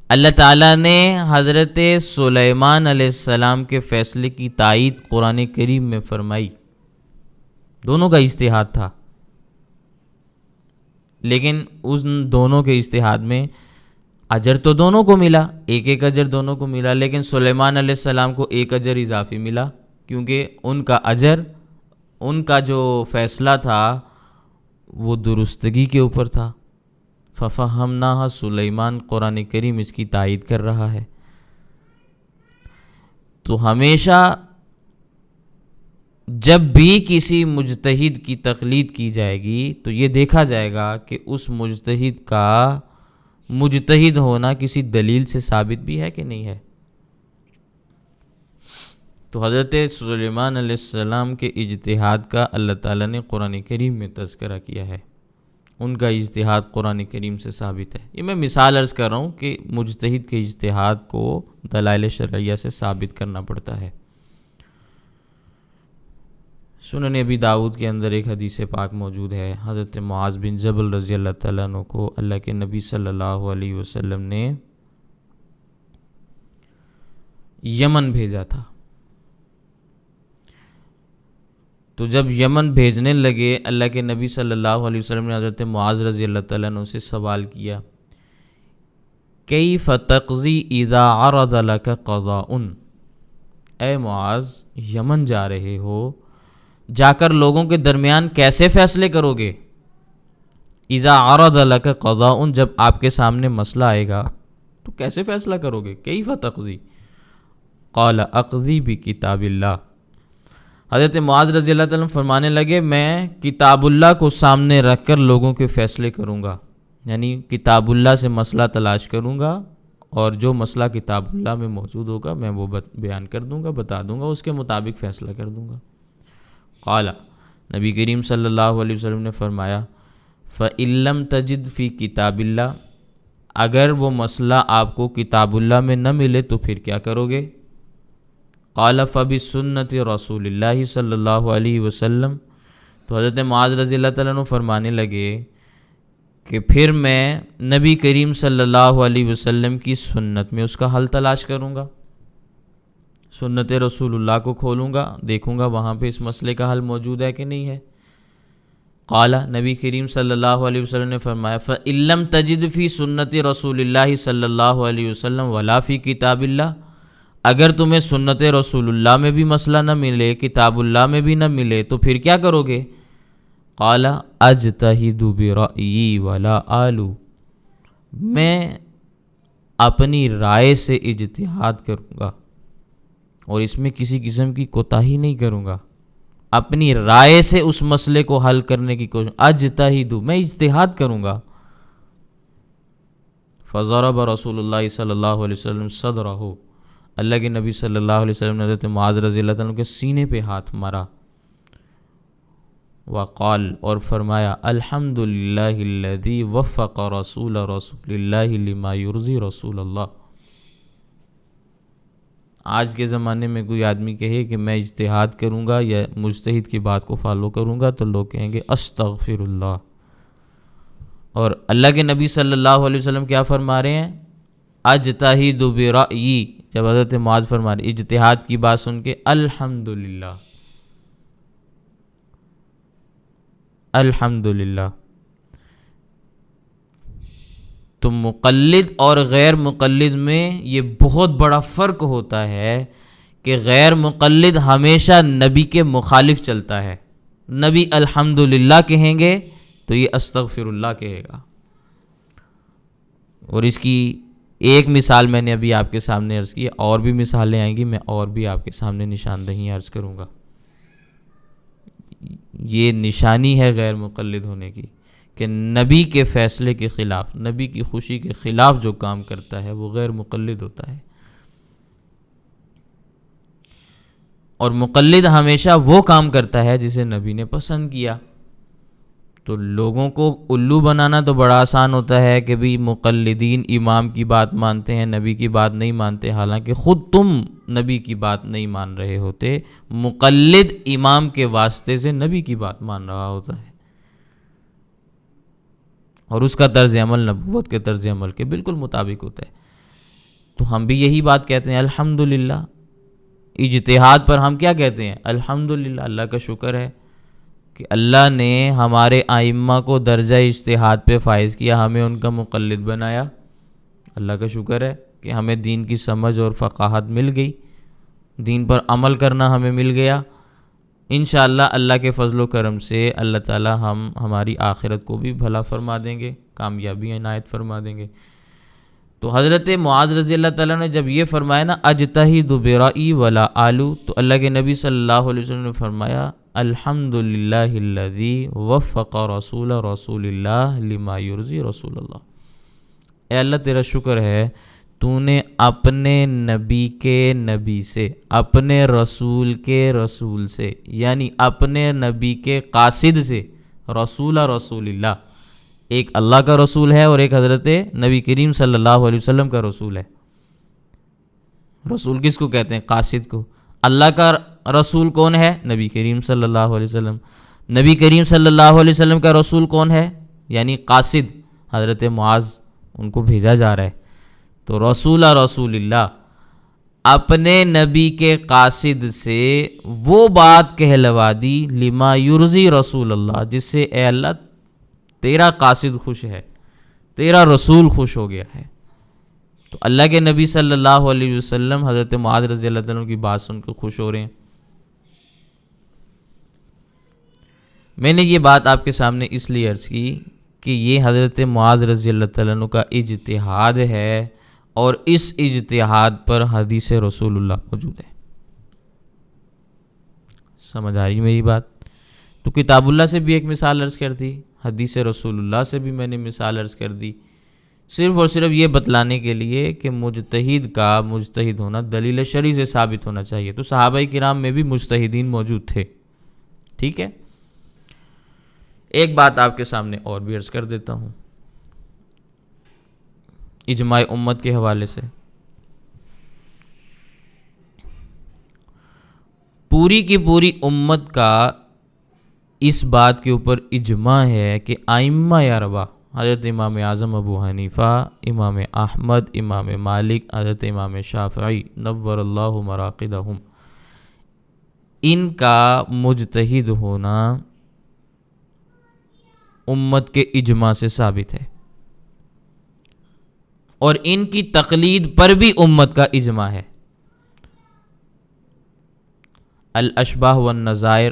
اللہ تعالیٰ نے حضرت سلیمان علیہ السلام کے فیصلے کی تائید قرآن کریم میں فرمائی، دونوں کا اجتہاد تھا، لیکن ان دونوں کے اجتہاد میں اجر تو دونوں کو ملا، ایک ایک اجر دونوں کو ملا، لیکن سلیمان علیہ السلام کو ایک اجر اضافی ملا، کیونکہ ان کا اجر، ان کا جو فیصلہ تھا وہ درستگی کے اوپر تھا۔ فَفَهَّمْنَاهَا سُلَيْمَانَ، قرآن کریم اس کی تائید کر رہا ہے۔ تو ہمیشہ جب بھی کسی مجتہد کی تقلید کی جائے گی تو یہ دیکھا جائے گا کہ اس مجتہد کا مجتہد ہونا کسی دلیل سے ثابت بھی ہے کہ نہیں ہے۔ تو حضرت سلیمان علیہ السلام کے اجتہاد کا اللہ تعالیٰ نے قرآن کریم میں تذکرہ کیا ہے، ان کا اجتہاد قرآن کریم سے ثابت ہے۔ یہ میں مثال عرض کر رہا ہوں کہ مجتہد کے اجتہاد کو دلائل شرعیہ سے ثابت کرنا پڑتا ہے۔ سنن ابی داؤد کے اندر ایک حدیث پاک موجود ہے، حضرت معاذ بن جبل رضی اللہ تعالیٰ عنہ کو اللہ کے نبی صلی اللہ علیہ وسلم نے یمن بھیجا تھا۔ تو جب یمن بھیجنے لگے، اللہ کے نبی صلی اللہ علیہ وسلم نے حضرت معاذ رضی اللہ تعالیٰ عنہ سے سوال کیا، کیف تقضی اذا عرض لک قضاء، اے معاذ یمن جا رہے ہو، جا کر لوگوں کے درمیان کیسے فیصلے کرو گے؟ اذا عرض لک قضاء، جب آپ کے سامنے مسئلہ آئے گا تو کیسے فیصلہ کرو گے؟ کیف تقضی، قال اقضی بکتاب اللہ، حضرت معاذ رضی اللہ تعالیٰ عنہ فرمانے لگے میں کتاب اللہ کو سامنے رکھ کر لوگوں کے فیصلے کروں گا، یعنی کتاب اللہ سے مسئلہ تلاش کروں گا اور جو مسئلہ کتاب اللہ میں موجود ہوگا میں وہ بیان کر دوں گا، بتا دوں گا، اس کے مطابق فیصلہ کر دوں گا۔ قال، نبی کریم صلی اللہ علیہ وسلم نے فرمایا فَإِن لَّمْ تَجِدْ فِي کتاب اللہ، اگر وہ مسئلہ آپ کو کتاب اللہ میں نہ ملے تو پھر کیا کرو گے؟ قال فَبِسُنَّةِ رسول اللہ صلی اللہ علیہ وسلم، تو حضرت معاذ رضی اللہ تعالیٰ عنہ فرمانے لگے کہ پھر میں نبی کریم صلی اللہ علیہ وسلم کی سنت میں اس کا حل تلاش کروں گا، سنت رسول اللہ کو کھولوں گا، دیکھوں گا وہاں پہ اس مسئلے کا حل موجود ہے کہ نہیں ہے۔ قال، نبی کریم صلی اللہ علیہ وسلم نے فرمایا فَإِن لَّمْ تَجِدْ فِي سُنَّةِ رسول اللہ صلی اللہ علیہ وسلم وَلَا فِي کتاب اللہ، اگر تمہیں سنت رسول اللہ میں بھی مسئلہ نہ ملے، کتاب اللہ میں بھی نہ ملے تو پھر کیا کرو گے؟ قال اجتہد برأیی ولا آلو، میں اپنی رائے سے اجتہاد کروں گا اور اس میں کسی قسم کی کوتاہی نہیں کروں گا، اپنی رائے سے اس مسئلے کو حل کرنے کی کوشش، اجتہد، میں اجتہاد کروں گا۔ فضرب رسول اللہ صلی اللہ علیہ وسلم صدرہ، اللہ کے نبی صلی اللہ علیہ وسلم نے حضرت معاذ رضی اللہ عنہ کے سینے پہ ہاتھ مارا، وقال، اور فرمایا الحمدللہ الذی وفق رسول اللہ لما یرضی رسول اللہ۔ آج کے زمانے میں کوئی آدمی کہے کہ میں اجتہاد کروں گا یا مجتہد کی بات کو فالو کروں گا تو لوگ کہیں گے استغفر اللہ، اور اللہ کے نبی صلی اللہ علیہ وسلم کیا فرما رہے ہیں؟ اجتہد برأیی، جب حضرت معاذ فرما رہے اجتہاد کی بات سن کے الحمدللہ، الحمدللہ۔ تو مقلد اور غیر مقلد میں یہ بہت بڑا فرق ہوتا ہے کہ غیر مقلد ہمیشہ نبی کے مخالف چلتا ہے، نبی الحمدللہ کہیں گے تو یہ استغفر اللہ کہے گا۔ اور اس کی ایک مثال میں نے ابھی آپ کے سامنے عرض کی، اور بھی مثالیں آئیں گی، میں اور بھی آپ کے سامنے نشاندہی عرض کروں گا۔ یہ نشانی ہے غیر مقلد ہونے کی کہ نبی کے فیصلے کے خلاف، نبی کی خوشی کے خلاف جو کام کرتا ہے وہ غیر مقلد ہوتا ہے۔ اور مقلد ہمیشہ وہ کام کرتا ہے جسے نبی نے پسند کیا۔ تو لوگوں کو الو بنانا تو بڑا آسان ہوتا ہے کہ بھی مقلدین امام کی بات مانتے ہیں، نبی کی بات نہیں مانتے، حالانکہ خود تم نبی کی بات نہیں مان رہے ہوتے، مقلد امام کے واسطے سے نبی کی بات مان رہا ہوتا ہے، اور اس کا طرز عمل نبوت کے طرز عمل کے بالکل مطابق ہوتا ہے۔ تو ہم بھی یہی بات کہتے ہیں الحمدللہ، اجتہاد پر ہم کیا کہتے ہیں؟ الحمدللہ، اللہ کا شکر ہے کہ اللہ نے ہمارے ائمہ کو درجہ اجتہاد پہ فائز کیا، ہمیں ان کا مقلد بنایا۔ اللہ کا شکر ہے کہ ہمیں دین کی سمجھ اور فقاہت مل گئی، دین پر عمل کرنا ہمیں مل گیا۔ انشاءاللہ اللہ کے فضل و کرم سے اللہ تعالی ہماری آخرت کو بھی بھلا فرما دیں گے، کامیابی عنایت فرما دیں گے۔ تو حضرت معاذ رضی اللہ تعالیٰ نے جب یہ فرمایا نا اجتہد برأیی ولا آلو، تو اللہ کے نبی صلی اللہ علیہ وسلم نے فرمایا الحمدللہ الذی وفق رسول اللہ لما یرضی رسول اللہ۔ اے اللہ تیرا شکر ہے تو نے اپنے نبی کے نبی سے، اپنے رسول کے رسول سے، یعنی اپنے نبی کے قاصد سے، رسول اللہ، ایک اللہ کا رسول ہے اور ایک حضرت نبی کریم صلی اللہ علیہ وسلم کا رسول ہے۔ رسول کس کو کہتے ہیں؟ قاصد کو۔ اللہ کا رسول کون ہے؟ نبی کریم صلی اللہ علیہ وسلم۔ نبی کریم صلی اللہ علیہ وسلم کا رسول کون ہے؟ یعنی قاصد حضرت معاذ، ان کو بھیجا جا رہا ہے۔ تو رسول اللہ اپنے نبی کے قاصد سے وہ بات کہلوا دی لما یرضی رسول اللہ، جس سے اے اللہ تیرا قاصد خوش ہے، تیرا رسول خوش ہو گیا ہے۔ تو اللہ کے نبی صلی اللہ علیہ وسلم حضرت معاذ رضی اللہ عنہ کی بات سن کے خوش ہو رہے ہیں۔ میں نے یہ بات آپ کے سامنے اس لیے عرض کی کہ یہ حضرت معاذ رضی اللہ عنہ کا اجتہاد ہے، اور اس اجتہاد پر حدیث رسول اللہ موجود ہے۔ سمجھ آ رہی میری بات؟ تو کتاب اللہ سے بھی ایک مثال عرض کر دی، حدیث رسول اللہ سے بھی میں نے مثال عرض کر دی، صرف اور صرف یہ بتلانے کے لیے کہ مجتہد کا مجتہد ہونا دلیل شرعی سے ثابت ہونا چاہیے۔ تو صحابہ کرام میں بھی مجتہدین موجود تھے، ٹھیک ہے۔ ایک بات آپ کے سامنے اور بھی عرض کر دیتا ہوں اجماع امت کے حوالے سے۔ پوری کی پوری امت کا اس بات کے اوپر اجماع ہے کہ ائمہ اربعہ حضرت امام اعظم ابو حنیفہ، امام احمد، امام مالک، حضرت امام شافعی نور اللہ مراقدہم، ان کا مجتہد ہونا امت کے اجماع سے ثابت ہے، اور ان کی تقلید پر بھی امت کا اجماع ہے۔ الاشباہ والنظائر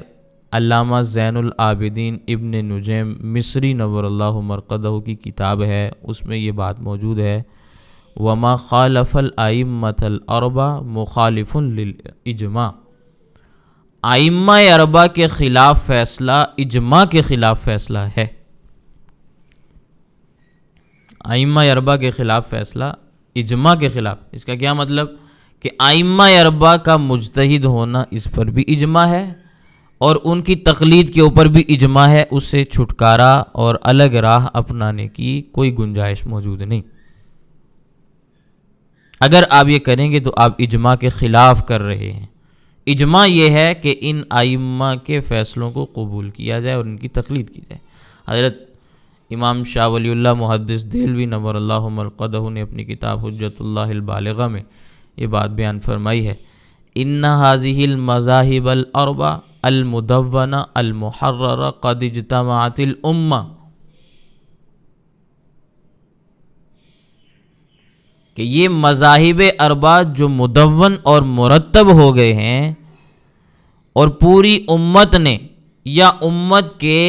علامہ زین العابدین ابن نجیم مصری نور اللہ مرقدہ کی کتاب ہے، اس میں یہ بات موجود ہے، وما خالف الائمۃ الاربعہ مخالف للاجماع، ائمہ اربعہ کے خلاف فیصلہ اجماع کے خلاف فیصلہ ہے۔ ائمہ اربعہ کے خلاف فیصلہ اجماع کے خلاف، اس کا کیا مطلب کہ ائمہ اربعہ کا مجتہد ہونا اس پر بھی اجماع ہے، اور ان کی تقلید کے اوپر بھی اجماع ہے، اس سے چھٹکارا اور الگ راہ اپنانے کی کوئی گنجائش موجود نہیں۔ اگر آپ یہ کریں گے تو آپ اجماع کے خلاف کر رہے ہیں۔ اجماع یہ ہے کہ ان ائمہ کے فیصلوں کو قبول کیا جائے اور ان کی تقلید کی جائے۔ حضرت امام شاہ ولی اللہ محدث دہلوی نور اللہ مرقدہ نے اپنی کتاب حجت اللہ البالغہ میں یہ بات بیان فرمائی ہے، ان هذه المذاہب الاربع المدونہ المحررہ قد اجتمعت الامہ، کہ یہ مذاہب اربع جو مدون اور مرتب ہو گئے ہیں، اور پوری امت نے یا امت کے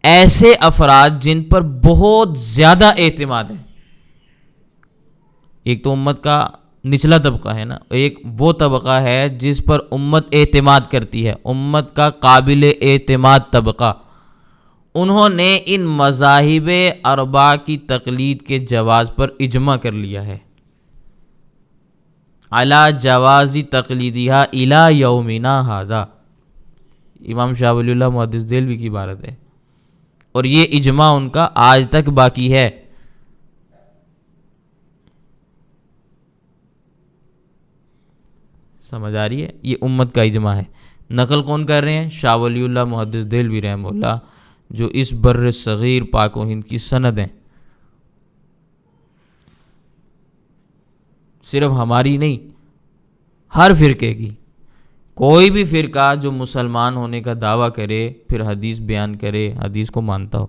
ایسے افراد جن پر بہت زیادہ اعتماد ہے، ایک تو امت کا نچلا طبقہ ہے نا، ایک وہ طبقہ ہے جس پر امت اعتماد کرتی ہے، امت کا قابل اعتماد طبقہ، انہوں نے ان مذاہب اربعہ کی تقلید کے جواز پر اجماع کر لیا ہے، علی جواز تقلیدہا الی یومنا ھذا، امام شاہ ولی اللہ محدث دہلوی کی عبارت ہے، اور یہ اجماع ان کا آج تک باقی ہے۔ سمجھ آ رہی ہے؟ یہ امت کا اجماع ہے۔ نقل کون کر رہے ہیں؟ شاہ ولی اللہ محدث دہلوی رحمہ اللہ، جو اس بر صغیر پاک و ہند کی سند ہیں، صرف ہماری نہیں، ہر فرقے کی۔ کوئی بھی فرقہ جو مسلمان ہونے کا دعویٰ کرے، پھر حدیث بیان کرے، حدیث کو مانتا ہو،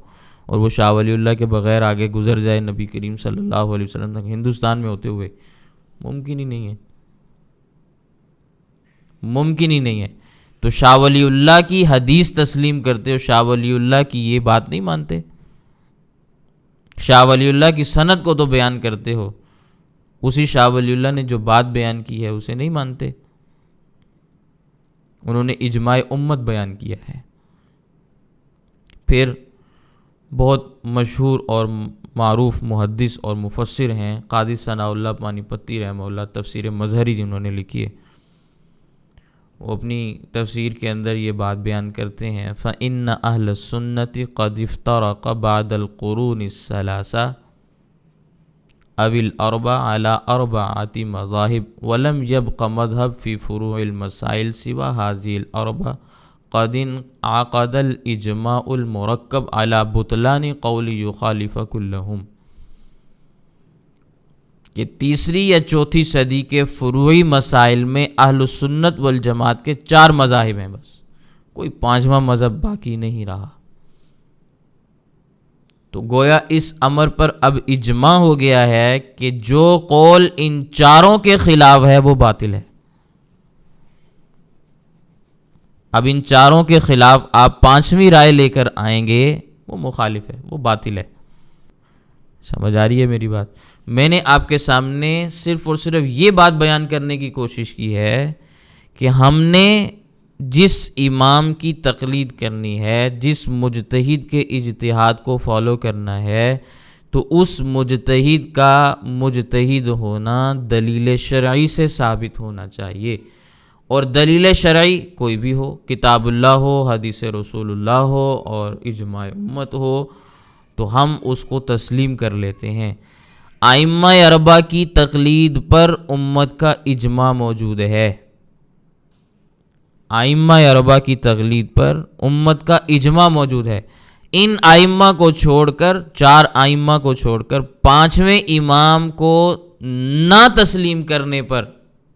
اور وہ شاہ ولی اللہ کے بغیر آگے گزر جائے نبی کریم صلی اللہ علیہ وسلم تک ہندوستان میں ہوتے ہوئے، ممکن ہی نہیں ہے، ممکن ہی نہیں ہے۔ تو شاہ ولی اللہ کی حدیث تسلیم کرتے ہو، شاہ ولی اللہ کی یہ بات نہیں مانتے، شاہ ولی اللہ کی سند کو تو بیان کرتے ہو، اسی شاہ ولی اللہ نے جو بات بیان کی ہے اسے نہیں مانتے۔ انہوں نے اجماع امت بیان کیا ہے۔ پھر بہت مشہور اور معروف محدث اور مفسر ہیں قاضی ثناء اللہ پانی پتی رحمہ اللہ، تفسیر مظہری جنہوں نے لکھی ہے، وہ اپنی تفسیر کے اندر یہ بات بیان کرتے ہیں، فَإِنَّ أَهْلَ السُّنَّةِ قَدْ افْتَرَقَ بَعْدَ الْقُرُونِ الثَّلَاثَةِ أَوِ الْأَرْبَعَ عَلَى أَرْبَعَةِ مَذَاهِبَ وَلَمْ يَبْقَ مَذْهَبٌ فِي فُرُوعِ الْمَسَائِلِ سِوَى هَذِهِ الْأَرْبَعَةِ قَدْ انعقد الْإِجْمَاعُ الْمُرَكَّبُ عَلَى بُطْلَانِ قَوْلِ يُخَالِفُ كُلَّهُمْ، کہ تیسری یا چوتھی صدی کے فروعی مسائل میں اہل السنت والجماعت کے 4 مذاہب ہیں، بس کوئی 5واں مذہب باقی نہیں رہا۔ تو گویا اس امر پر اب اجماع ہو گیا ہے کہ جو قول ان چاروں کے خلاف ہے وہ باطل ہے. اب ان چاروں کے خلاف آپ پانچویں رائے لے کر آئیں گے، وہ مخالف ہے، وہ باطل ہے. سمجھ آ رہی ہے میری بات؟ میں نے آپ کے سامنے صرف اور صرف یہ بات بیان کرنے کی کوشش کی ہے کہ ہم نے جس امام کی تقلید کرنی ہے، جس مجتہد کے اجتہاد کو فالو کرنا ہے، تو اس مجتہد کا مجتہد ہونا دلیل شرعی سے ثابت ہونا چاہیے. اور دلیل شرعی کوئی بھی ہو، کتاب اللہ ہو، حدیث رسول اللہ ہو اور اجماع امت ہو، تو ہم اس کو تسلیم کر لیتے ہیں. ائمہ اربعہ کی تقلید پر امت کا اجماع موجود ہے. ائمہ اربعہ کی تقلید پر امت کا اجماع موجود ہے. ان ائمہ کو چھوڑ کر، چار ائمہ کو چھوڑ کر، پانچویں امام کو نہ تسلیم کرنے پر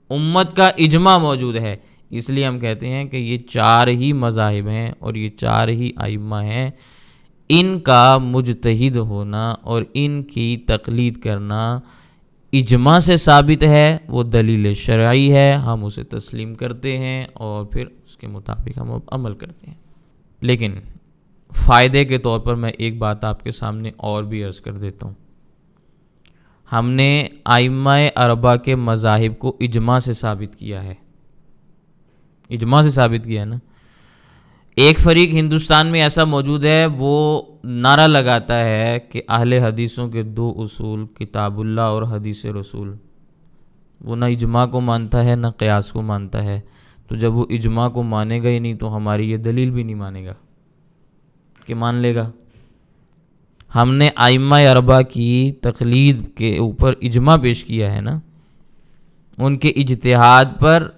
امت کا اجماع موجود ہے. اس لیے ہم کہتے ہیں کہ یہ چار ہی مذاہب ہیں اور یہ چار ہی ائمہ ہیں. ان کا مجتہد ہونا اور ان کی تقلید کرنا اجماع سے ثابت ہے، وہ دلیل شرعی ہے، ہم اسے تسلیم کرتے ہیں اور پھر اس کے مطابق ہم عمل کرتے ہیں. لیکن فائدے کے طور پر میں ایک بات آپ کے سامنے اور بھی عرض کر دیتا ہوں. ہم نے ائمہ اربعہ کے مذاہب کو اجماع سے ثابت کیا ہے. اجماع سے ثابت کیا ہے نا. ایک فریق ہندوستان میں ایسا موجود ہے، وہ نعرہ لگاتا ہے کہ اہل حدیثوں کے دو اصول، کتاب اللہ اور حدیث رسول. وہ نہ اجماع کو مانتا ہے نہ قیاس کو مانتا ہے. تو جب وہ اجماع کو مانے گا ہی نہیں تو ہماری یہ دلیل بھی نہیں مانے گا کہ مان لے گا. ہم نے ائمہ اربعہ کی تقلید کے اوپر اجماع پیش کیا ہے نا. ان کے اجتہاد پر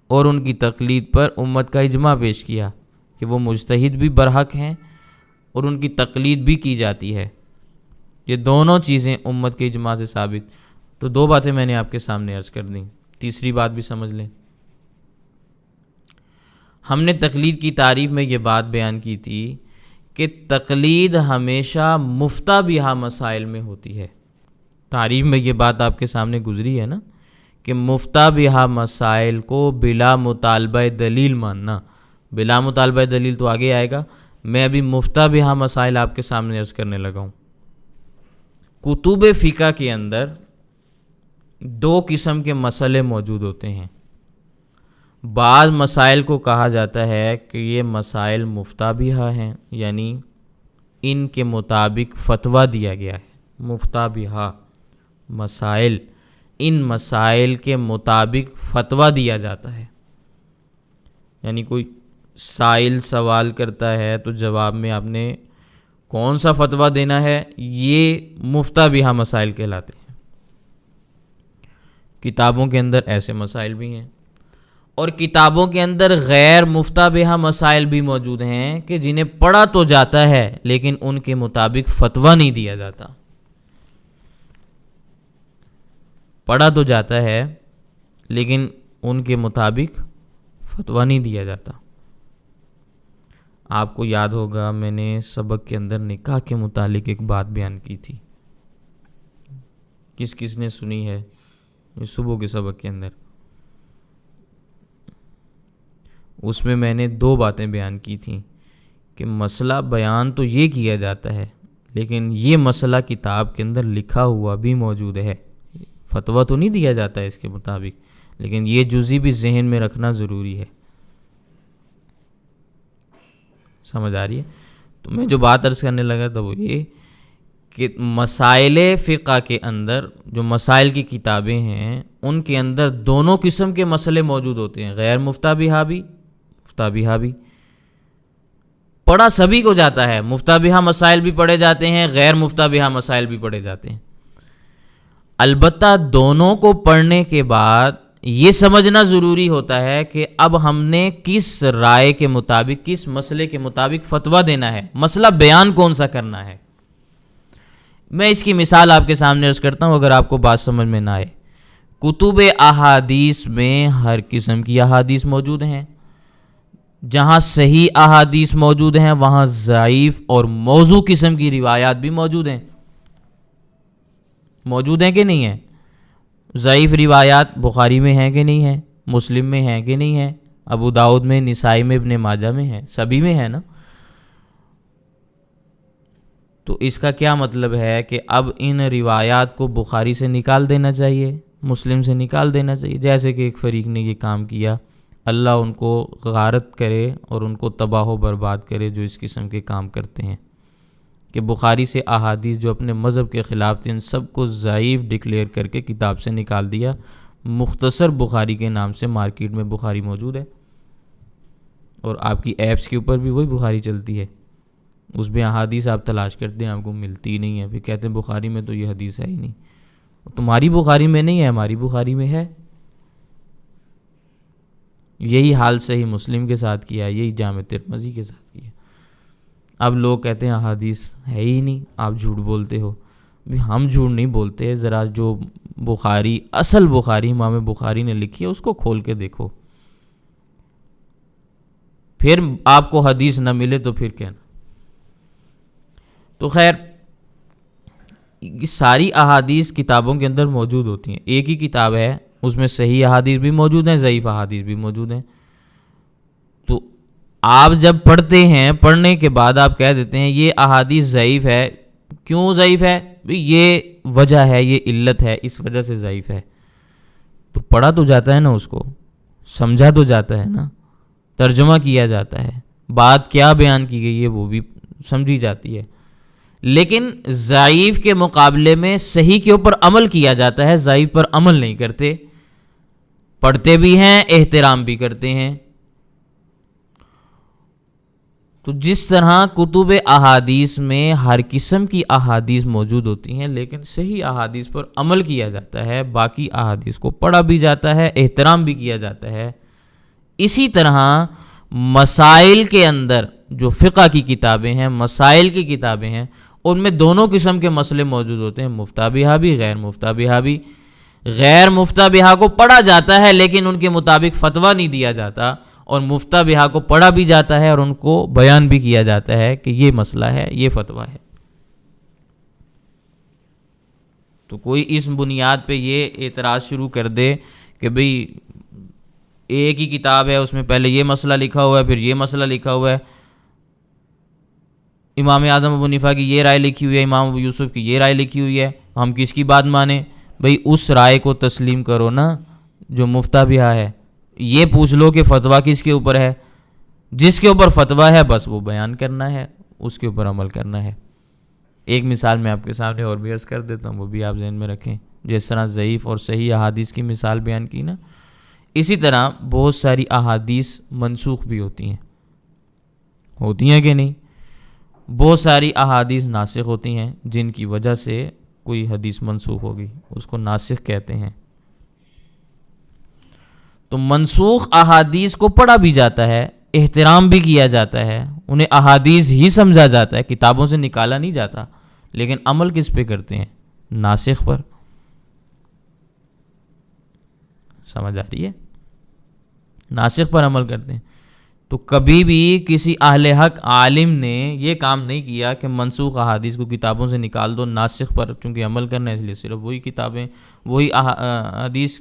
اور ان کی تقلید پر امت کا اجماع پیش کیا کہ وہ مجتہد بھی برحق ہیں اور ان کی تقلید بھی کی جاتی ہے. یہ دونوں چیزیں امت کے اجماع سے ثابت. تو دو باتیں میں نے آپ کے سامنے عرض کر دیں. تیسری بات بھی سمجھ لیں. ہم نے تقلید کی تعریف میں یہ بات بیان کی تھی کہ تقلید ہمیشہ مفتہ بہا مسائل میں ہوتی ہے. تعریف میں یہ بات آپ کے سامنے گزری ہے نا کہ مفتہ بہا مسائل کو بلا مطالبہ دلیل ماننا. بلا مطالبہ دلیل تو آگے آئے گا. میں ابھی مفتہ بہا مسائل آپ کے سامنے عرض کرنے لگا ہوں. کتب فقہ کے اندر دو قسم کے مسئلے موجود ہوتے ہیں. بعض مسائل کو کہا جاتا ہے کہ یہ مسائل مفتہ بہا ہیں، یعنی ان کے مطابق فتویٰ دیا گیا ہے. مفتہ بہا مسائل، ان مسائل کے مطابق فتویٰ دیا جاتا ہے. یعنی کوئی سائل سوال کرتا ہے تو جواب میں آپ نے کون سا فتویٰ دینا ہے، یہ مفتہ بہا مسائل کہلاتے ہیں. کتابوں کے اندر ایسے مسائل بھی ہیں اور کتابوں کے اندر غیر مفتہ بہا مسائل بھی موجود ہیں کہ جنہیں پڑھا تو جاتا ہے لیکن ان کے مطابق فتویٰ نہیں دیا جاتا. پڑھا تو جاتا ہے لیکن ان کے مطابق فتویٰ نہیں دیا جاتا. آپ کو یاد ہوگا میں نے سبق کے اندر نکاح کے متعلق ایک بات بیان کی تھی. کس کس نے سنی ہے صبح کے سبق کے اندر؟ اس میں نے دو باتیں بیان کی تھیں کہ مسئلہ بیان تو یہ کیا جاتا ہے لیکن یہ مسئلہ کتاب کے اندر لکھا ہوا بھی موجود ہے. فتویٰ تو نہیں دیا جاتا ہے اس کے مطابق، لیکن یہ جزئی بھی ذہن میں رکھنا ضروری ہے. سمجھ آ رہی ہے؟ تو میں جو بات عرض کرنے لگا تھا وہ یہ کہ مسائل فقہ کے اندر جو مسائل کی کتابیں ہیں ان کے اندر دونوں قسم کے مسئلے موجود ہوتے ہیں، غیر مفتہ بہا بھی، مفتہ بہا بھی. پڑھا سبھی کو جاتا ہے، مفتہ بہا مسائل بھی پڑھے جاتے ہیں، غیر مفتہ بہا مسائل بھی پڑھے جاتے ہیں. البتہ دونوں کو پڑھنے کے بعد یہ سمجھنا ضروری ہوتا ہے کہ اب ہم نے کس رائے کے مطابق، کس مسئلے کے مطابق فتویٰ دینا ہے، مسئلہ بیان کون سا کرنا ہے. میں اس کی مثال آپ کے سامنے عرض کرتا ہوں اگر آپ کو بات سمجھ میں نہ آئے. کتب احادیث میں ہر قسم کی احادیث موجود ہیں. جہاں صحیح احادیث موجود ہیں وہاں ضعیف اور موضوع قسم کی روایات بھی موجود ہیں کہ نہیں ہیں؟ ضعیف روایات بخاری میں ہیں کہ نہیں ہیں؟ مسلم میں ہیں کہ نہیں ہیں؟ ابو داؤد میں، نسائی میں، ابن ماجہ میں ہیں، سبھی میں ہے نا۔ تو اس کا کیا مطلب ہے کہ اب ان روایات کو بخاری سے نکال دینا چاہیے، مسلم سے نکال دینا چاہیے، جیسے کہ ایک فریق نے یہ کام کیا۔ اللہ ان کو غارت کرے اور ان کو تباہ و برباد کرے جو اس قسم کے کام کرتے ہیں کہ بخاری سے احادیث جو اپنے مذہب کے خلاف تھے ان سب کو ضعیف ڈکلیئر کر کے کتاب سے نکال دیا۔ مختصر بخاری کے نام سے مارکیٹ میں بخاری موجود ہے، اور آپ کی ایپس کے اوپر بھی وہی بخاری چلتی ہے، اس میں احادیث آپ تلاش کرتے ہیں آپ کو ملتی ہی نہیں ہے، پھر کہتے ہیں بخاری میں تو یہ حدیث ہے ہی نہیں۔ تمہاری بخاری میں نہیں ہے، ہماری بخاری میں ہے۔ یہی حال صحیح مسلم کے ساتھ کیا، یہی جامع ترمذی کے ساتھ کیا۔ اب لوگ کہتے ہیں احادیث ہے ہی نہیں، آپ جھوٹ بولتے ہو۔ بھی ہم جھوٹ نہیں بولتے، ذرا جو بخاری، اصل بخاری امام بخاری نے لکھی ہے اس کو کھول کے دیکھو، پھر آپ کو حدیث نہ ملے تو پھر کہنا۔ تو خیر یہ ساری احادیث کتابوں کے اندر موجود ہوتی ہیں، ایک ہی کتاب ہے اس میں صحیح احادیث بھی موجود ہیں، ضعیف احادیث بھی موجود ہیں۔ تو آپ جب پڑھتے ہیں، پڑھنے کے بعد آپ کہہ دیتے ہیں یہ احادیث ضعیف ہے، کیوں ضعیف ہے؟ یہ وجہ ہے، یہ علت ہے، اس وجہ سے ضعیف ہے۔ تو پڑھا تو جاتا ہے نا، اس کو سمجھا تو جاتا ہے نا، ترجمہ کیا جاتا ہے، بات کیا بیان کی گئی ہے وہ بھی سمجھی جاتی ہے۔ لیکن ضعیف کے مقابلے میں صحیح کے اوپر عمل کیا جاتا ہے، ضعیف پر عمل نہیں کرتے، پڑھتے بھی ہیں، احترام بھی کرتے ہیں۔ تو جس طرح کتب احادیث میں ہر قسم کی احادیث موجود ہوتی ہیں لیکن صحیح احادیث پر عمل کیا جاتا ہے، باقی احادیث کو پڑھا بھی جاتا ہے، احترام بھی کیا جاتا ہے، اسی طرح مسائل کے اندر جو فقہ کی کتابیں ہیں، مسائل کی کتابیں ہیں، ان میں دونوں قسم کے مسئلے موجود ہوتے ہیں، مفتہ بہا بھی، غیر مفتہ بہا بھی۔ غیر مفتہ بہا کو پڑھا جاتا ہے لیکن ان کے مطابق فتویٰ نہیں دیا جاتا، اور مفتہ بہا کو پڑھا بھی جاتا ہے اور ان کو بیان بھی کیا جاتا ہے کہ یہ مسئلہ ہے، یہ فتویٰ ہے۔ تو کوئی اس بنیاد پہ یہ اعتراض شروع کر دے کہ بھئی ایک ہی کتاب ہے، اس میں پہلے یہ مسئلہ لکھا ہوا ہے، پھر یہ مسئلہ لکھا ہوا ہے، امام اعظم ابو حنیفہ کی یہ رائے لکھی ہوئی ہے، امام ابو یوسف کی یہ رائے لکھی ہوئی ہے، ہم کس کی بات مانیں؟ بھئی اس رائے کو تسلیم کرو نا جو مفتہ بہا ہے، یہ پوچھ لو کہ فتویٰ کس کے اوپر ہے، جس کے اوپر فتویٰ ہے بس وہ بیان کرنا ہے، اس کے اوپر عمل کرنا ہے۔ ایک مثال میں آپ کے سامنے اور بھی عرض کر دیتا ہوں، وہ بھی آپ ذہن میں رکھیں۔ جس طرح ضعیف اور صحیح احادیث کی مثال بیان کی نا، اسی طرح بہت ساری احادیث منسوخ بھی ہوتی ہیں کہ نہیں؟ بہت ساری احادیث ناسخ ہوتی ہیں جن کی وجہ سے کوئی حدیث منسوخ ہوگی، اس کو ناسخ کہتے ہیں۔ تو منسوخ احادیث کو پڑھا بھی جاتا ہے، احترام بھی کیا جاتا ہے، انہیں احادیث ہی سمجھا جاتا ہے، کتابوں سے نکالا نہیں جاتا، لیکن عمل کس پہ کرتے ہیں؟ ناسخ پر۔ سمجھ آ رہی ہے؟ ناسخ پر عمل کرتے ہیں۔ تو کبھی بھی کسی اہل حق عالم نے یہ کام نہیں کیا کہ منسوخ احادیث کو کتابوں سے نکال دو، ناسخ پر چونکہ عمل کرنا ہے اس لیے صرف وہی کتابیں، وہی حدیث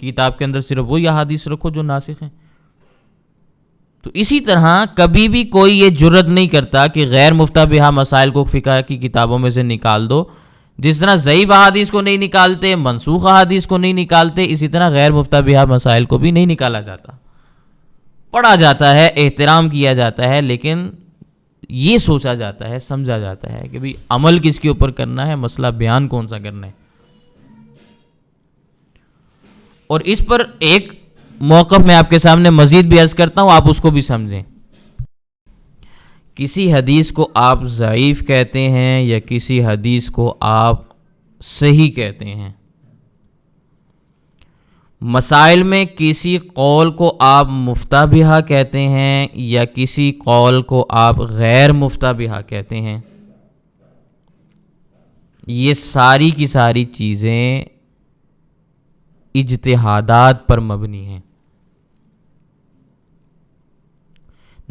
کتاب کے اندر صرف وہی احادیث رکھو جو ناسخ ہیں۔ تو اسی طرح کبھی بھی کوئی یہ جرت نہیں کرتا کہ غیر مفتہ بہا مسائل کو فقہ کی کتابوں میں سے نکال دو، جس طرح ضعیف احادیث کو نہیں نکالتے، منسوخ احادیث کو نہیں نکالتے، اسی طرح غیر مفتہ بہا مسائل کو بھی نہیں نکالا جاتا، پڑھا جاتا ہے، احترام کیا جاتا ہے، لیکن یہ سوچا جاتا ہے، سمجھا جاتا ہے کہ بھی عمل کس کے اوپر کرنا ہے، مسئلہ بیان کون سا کرنا ہے۔ اور اس پر ایک موقف میں آپ کے سامنے مزید بھی عرض کرتا ہوں، آپ اس کو بھی سمجھیں۔ کسی حدیث کو آپ ضعیف کہتے ہیں یا کسی حدیث کو آپ صحیح کہتے ہیں، مسائل میں کسی قول کو آپ مفتہ بہا کہتے ہیں یا کسی قول کو آپ غیر مفتہ بہا کہتے ہیں، یہ ساری کی ساری چیزیں اجتہادات پر مبنی ہیں۔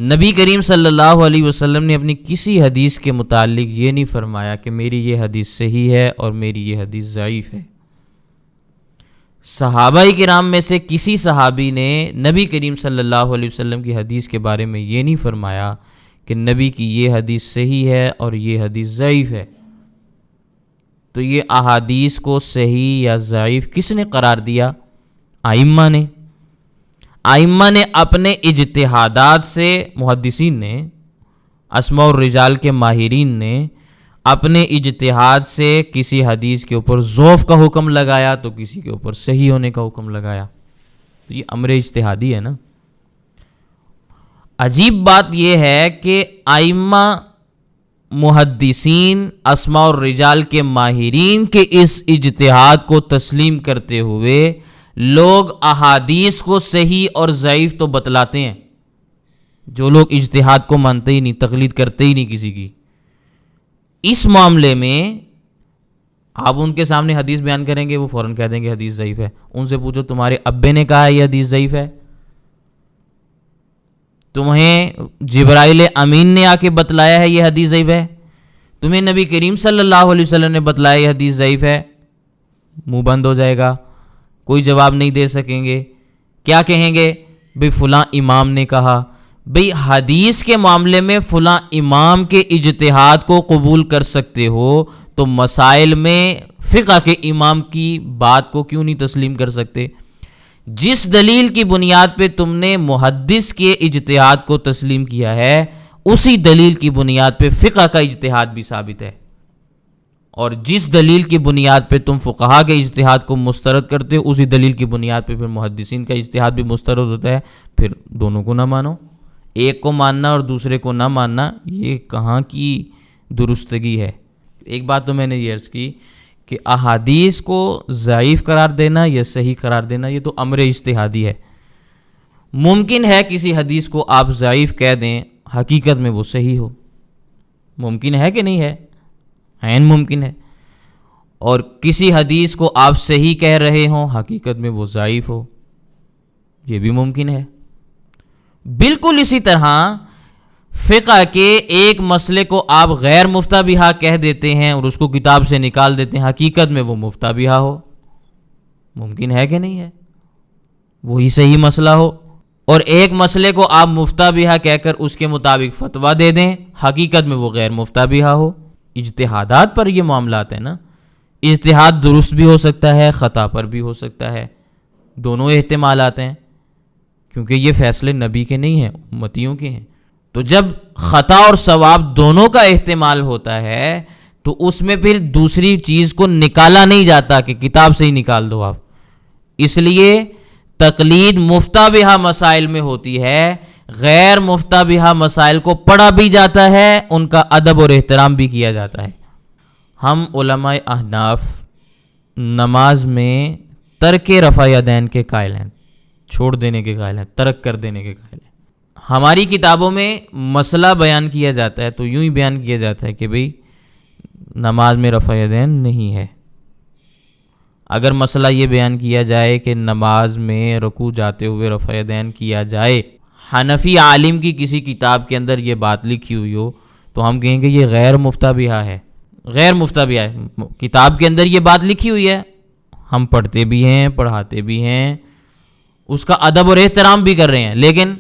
نبی کریم صلی اللہ علیہ وسلم نے اپنی کسی حدیث کے متعلق یہ نہیں فرمایا کہ میری یہ حدیث صحیح ہے اور میری یہ حدیث ضعیف ہے۔ صحابہ کرام میں سے کسی صحابی نے نبی کریم صلی اللہ علیہ وسلم کی حدیث کے بارے میں یہ نہیں فرمایا کہ نبی کی یہ حدیث صحیح ہے اور یہ حدیث ضعیف ہے۔ تو یہ احادیث کو صحیح یا ضعیف کس نے قرار دیا؟ ائمہ نے۔ ائمہ نے اپنے اجتہادات سے، محدثین نے، اسماء الرجال کے ماہرین نے اپنے اجتہاد سے کسی حدیث کے اوپر ضعف کا حکم لگایا تو کسی کے اوپر صحیح ہونے کا حکم لگایا۔ تو یہ امر اجتہادی ہے نا۔ عجیب بات یہ ہے کہ ائمہ، محدثین، اسماء الرجال کے ماہرین کے اس اجتہاد کو تسلیم کرتے ہوئے لوگ احادیث کو صحیح اور ضعیف تو بتلاتے ہیں۔ جو لوگ اجتہاد کو مانتے ہی نہیں، تقلید کرتے ہی نہیں کسی کی، اس معاملے میں آپ ان کے سامنے حدیث بیان کریں گے، وہ فوراً کہہ دیں گے حدیث ضعیف ہے۔ ان سے پوچھو تمہارے ابے نے کہا ہے یہ حدیث ضعیف ہے؟ تمہیں جبرائیل امین نے آ کے بتلایا ہے یہ حدیث ضعیف ہے؟ تمہیں نبی کریم صلی اللہ علیہ وسلم نے بتلایا یہ حدیث ضعیف ہے؟ منہ بند ہو جائے گا، کوئی جواب نہیں دے سکیں گے۔ کیا کہیں گے؟ بھئی فلاں امام نے کہا۔ بھئی حدیث کے معاملے میں فلاں امام کے اجتہاد کو قبول کر سکتے ہو تو مسائل میں فقہ کے امام کی بات کو کیوں نہیں تسلیم کر سکتے؟ جس دلیل کی بنیاد پہ تم نے محدث کے اجتہاد کو تسلیم کیا ہے، اسی دلیل کی بنیاد پہ فقہ کا اجتہاد بھی ثابت ہے، اور جس دلیل کی بنیاد پہ تم فقہا کے اجتہاد کو مسترد کرتے ہو، اسی دلیل کی بنیاد پہ پھر محدثین کا اجتہاد بھی مسترد ہوتا ہے۔ پھر دونوں کو نہ مانو، ایک کو ماننا اور دوسرے کو نہ ماننا، یہ کہاں کی درستگی ہے؟ ایک بات تو میں نے یہ عرض کی کہ احادیث کو ضعیف قرار دینا یا صحیح قرار دینا یہ تو امر اجتہادی ہے۔ ممکن ہے کسی حدیث کو آپ ضعیف کہہ دیں، حقیقت میں وہ صحیح ہو، ممکن ہے کہ نہیں ہے؟ عین ممکن ہے۔ اور کسی حدیث کو آپ صحیح کہہ رہے ہوں، حقیقت میں وہ ضعیف ہو، یہ بھی ممکن ہے۔ بالکل اسی طرح فقہ کے ایک مسئلے کو آپ غیر مفتبیہ کہہ دیتے ہیں اور اس کو کتاب سے نکال دیتے ہیں، حقیقت میں وہ مفتبیہ ہو، ممکن ہے کہ نہیں ہے؟ وہی صحیح مسئلہ ہو، اور ایک مسئلے کو آپ مفتبیہ کہہ کر اس کے مطابق فتویٰ دے دیں، حقیقت میں وہ غیر مفتبیہ ہو۔ اجتہادات پر یہ معاملات ہیں نا۔ اجتہاد درست بھی ہو سکتا ہے، خطا پر بھی ہو سکتا ہے، دونوں احتمالات ہیں، کیونکہ یہ فیصلے نبی کے نہیں ہیں، امتیوں کے ہیں۔ تو جب خطا اور ثواب دونوں کا احتمال ہوتا ہے تو اس میں پھر دوسری چیز کو نکالا نہیں جاتا کہ کتاب سے ہی نکال دو آپ۔ اس لیے تقلید مفتبیہ مسائل میں ہوتی ہے، غیر مفتبیہ مسائل کو پڑھا بھی جاتا ہے، ان کا ادب اور احترام بھی کیا جاتا ہے۔ ہم علماء احناف نماز میں ترک رفع یدین کے قائل ہیں، چھوڑ دینے کے قائل ہیں، ترک کر دینے کے قائل ہیں۔ ہماری کتابوں میں مسئلہ بیان کیا جاتا ہے تو یوں ہی بیان کیا جاتا ہے کہ بھئی نماز میں رفع یدین نہیں ہے۔ اگر مسئلہ یہ بیان کیا جائے کہ نماز میں رکوع جاتے ہوئے رفع یدین کیا جائے، حنفی عالم کی کسی کتاب کے اندر یہ بات لکھی ہوئی ہو تو ہم کہیں گے یہ غیر مفتبیہ ہے، غیر مفتبیہ ہے۔ کتاب کے اندر یہ بات لکھی ہوئی ہے، ہم پڑھتے بھی ہیں، پڑھاتے بھی ہیں، اس کا ادب اور احترام بھی کر رہے ہیں، لیکن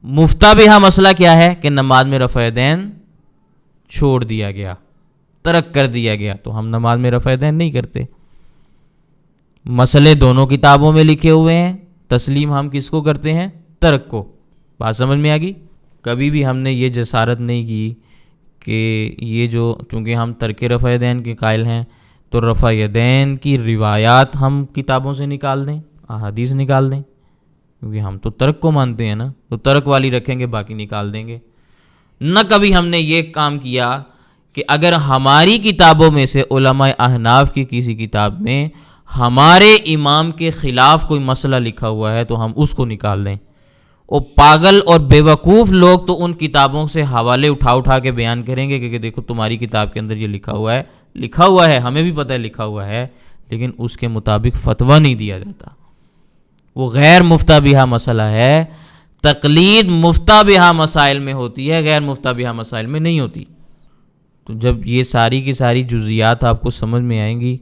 مفتبیہ مسئلہ کیا ہے کہ نماز میں رفع یدین چھوڑ دیا گیا، ترک کر دیا گیا، تو ہم نماز میں رفع یدین نہیں کرتے۔ مسئلے دونوں کتابوں میں لکھے ہوئے ہیں، تسلیم ہم کس کو کرتے ہیں؟ ترک کو۔ بات سمجھ میں آ گئی؟ کبھی بھی ہم نے یہ جسارت نہیں کی کہ یہ جو، چونکہ ہم ترک رفع یدین کے قائل ہیں تو رفع یدین کی روایات ہم کتابوں سے نکال دیں، احادیث نکال دیں، کیونکہ ہم تو ترک کو مانتے ہیں نا، تو ترک والی رکھیں گے، باقی نکال دیں گے۔ نہ کبھی ہم نے یہ کام کیا کہ اگر ہماری کتابوں میں سے علماء احناف کی کسی کتاب میں ہمارے امام کے خلاف کوئی مسئلہ لکھا ہوا ہے تو ہم اس کو نکال دیں۔ وہ پاگل اور بے وقوف لوگ تو ان کتابوں سے حوالے اٹھا کے بیان کریں گے کہ دیکھو تمہاری کتاب کے اندر یہ لکھا ہوا ہے، ہمیں بھی پتہ ہے لکھا ہوا ہے، لیکن اس کے مطابق فتویٰ نہیں دیا جاتا۔ وہ غیر مفتبیہ مسئلہ ہے، تقلید مفتہ بہا مسائل میں ہوتی ہے، غیر مفتہ بہا مسائل میں نہیں ہوتی۔ تو جب یہ ساری کی ساری جزیات آپ کو سمجھ میں آئیں گی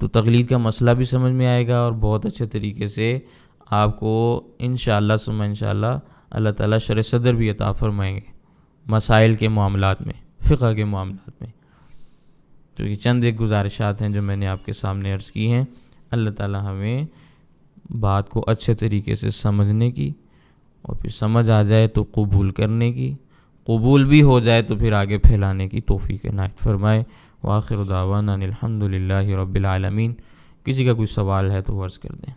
تو تقلید کا مسئلہ بھی سمجھ میں آئے گا، اور بہت اچھے طریقے سے آپ کو انشاءاللہ ثم انشاءاللہ اللہ تعالیٰ شرح صدر بھی عطا فرمائیں گے مسائل کے معاملات میں، فقہ کے معاملات میں۔ تو یہ چند ایک گزارشات ہیں جو میں نے آپ کے سامنے عرض کی ہیں۔ اللہ تعالیٰ ہمیں بات کو اچھے طریقے سے سمجھنے کی، اور پھر سمجھ آ جائے تو قبول کرنے کی، قبول بھی ہو جائے تو پھر آگے پھیلانے کی توفیق عنایت فرمائے۔ وآخر دعوانا الحمد للہ رب العالمین۔ کسی کا کوئی سوال ہے تو عرض کر دیں۔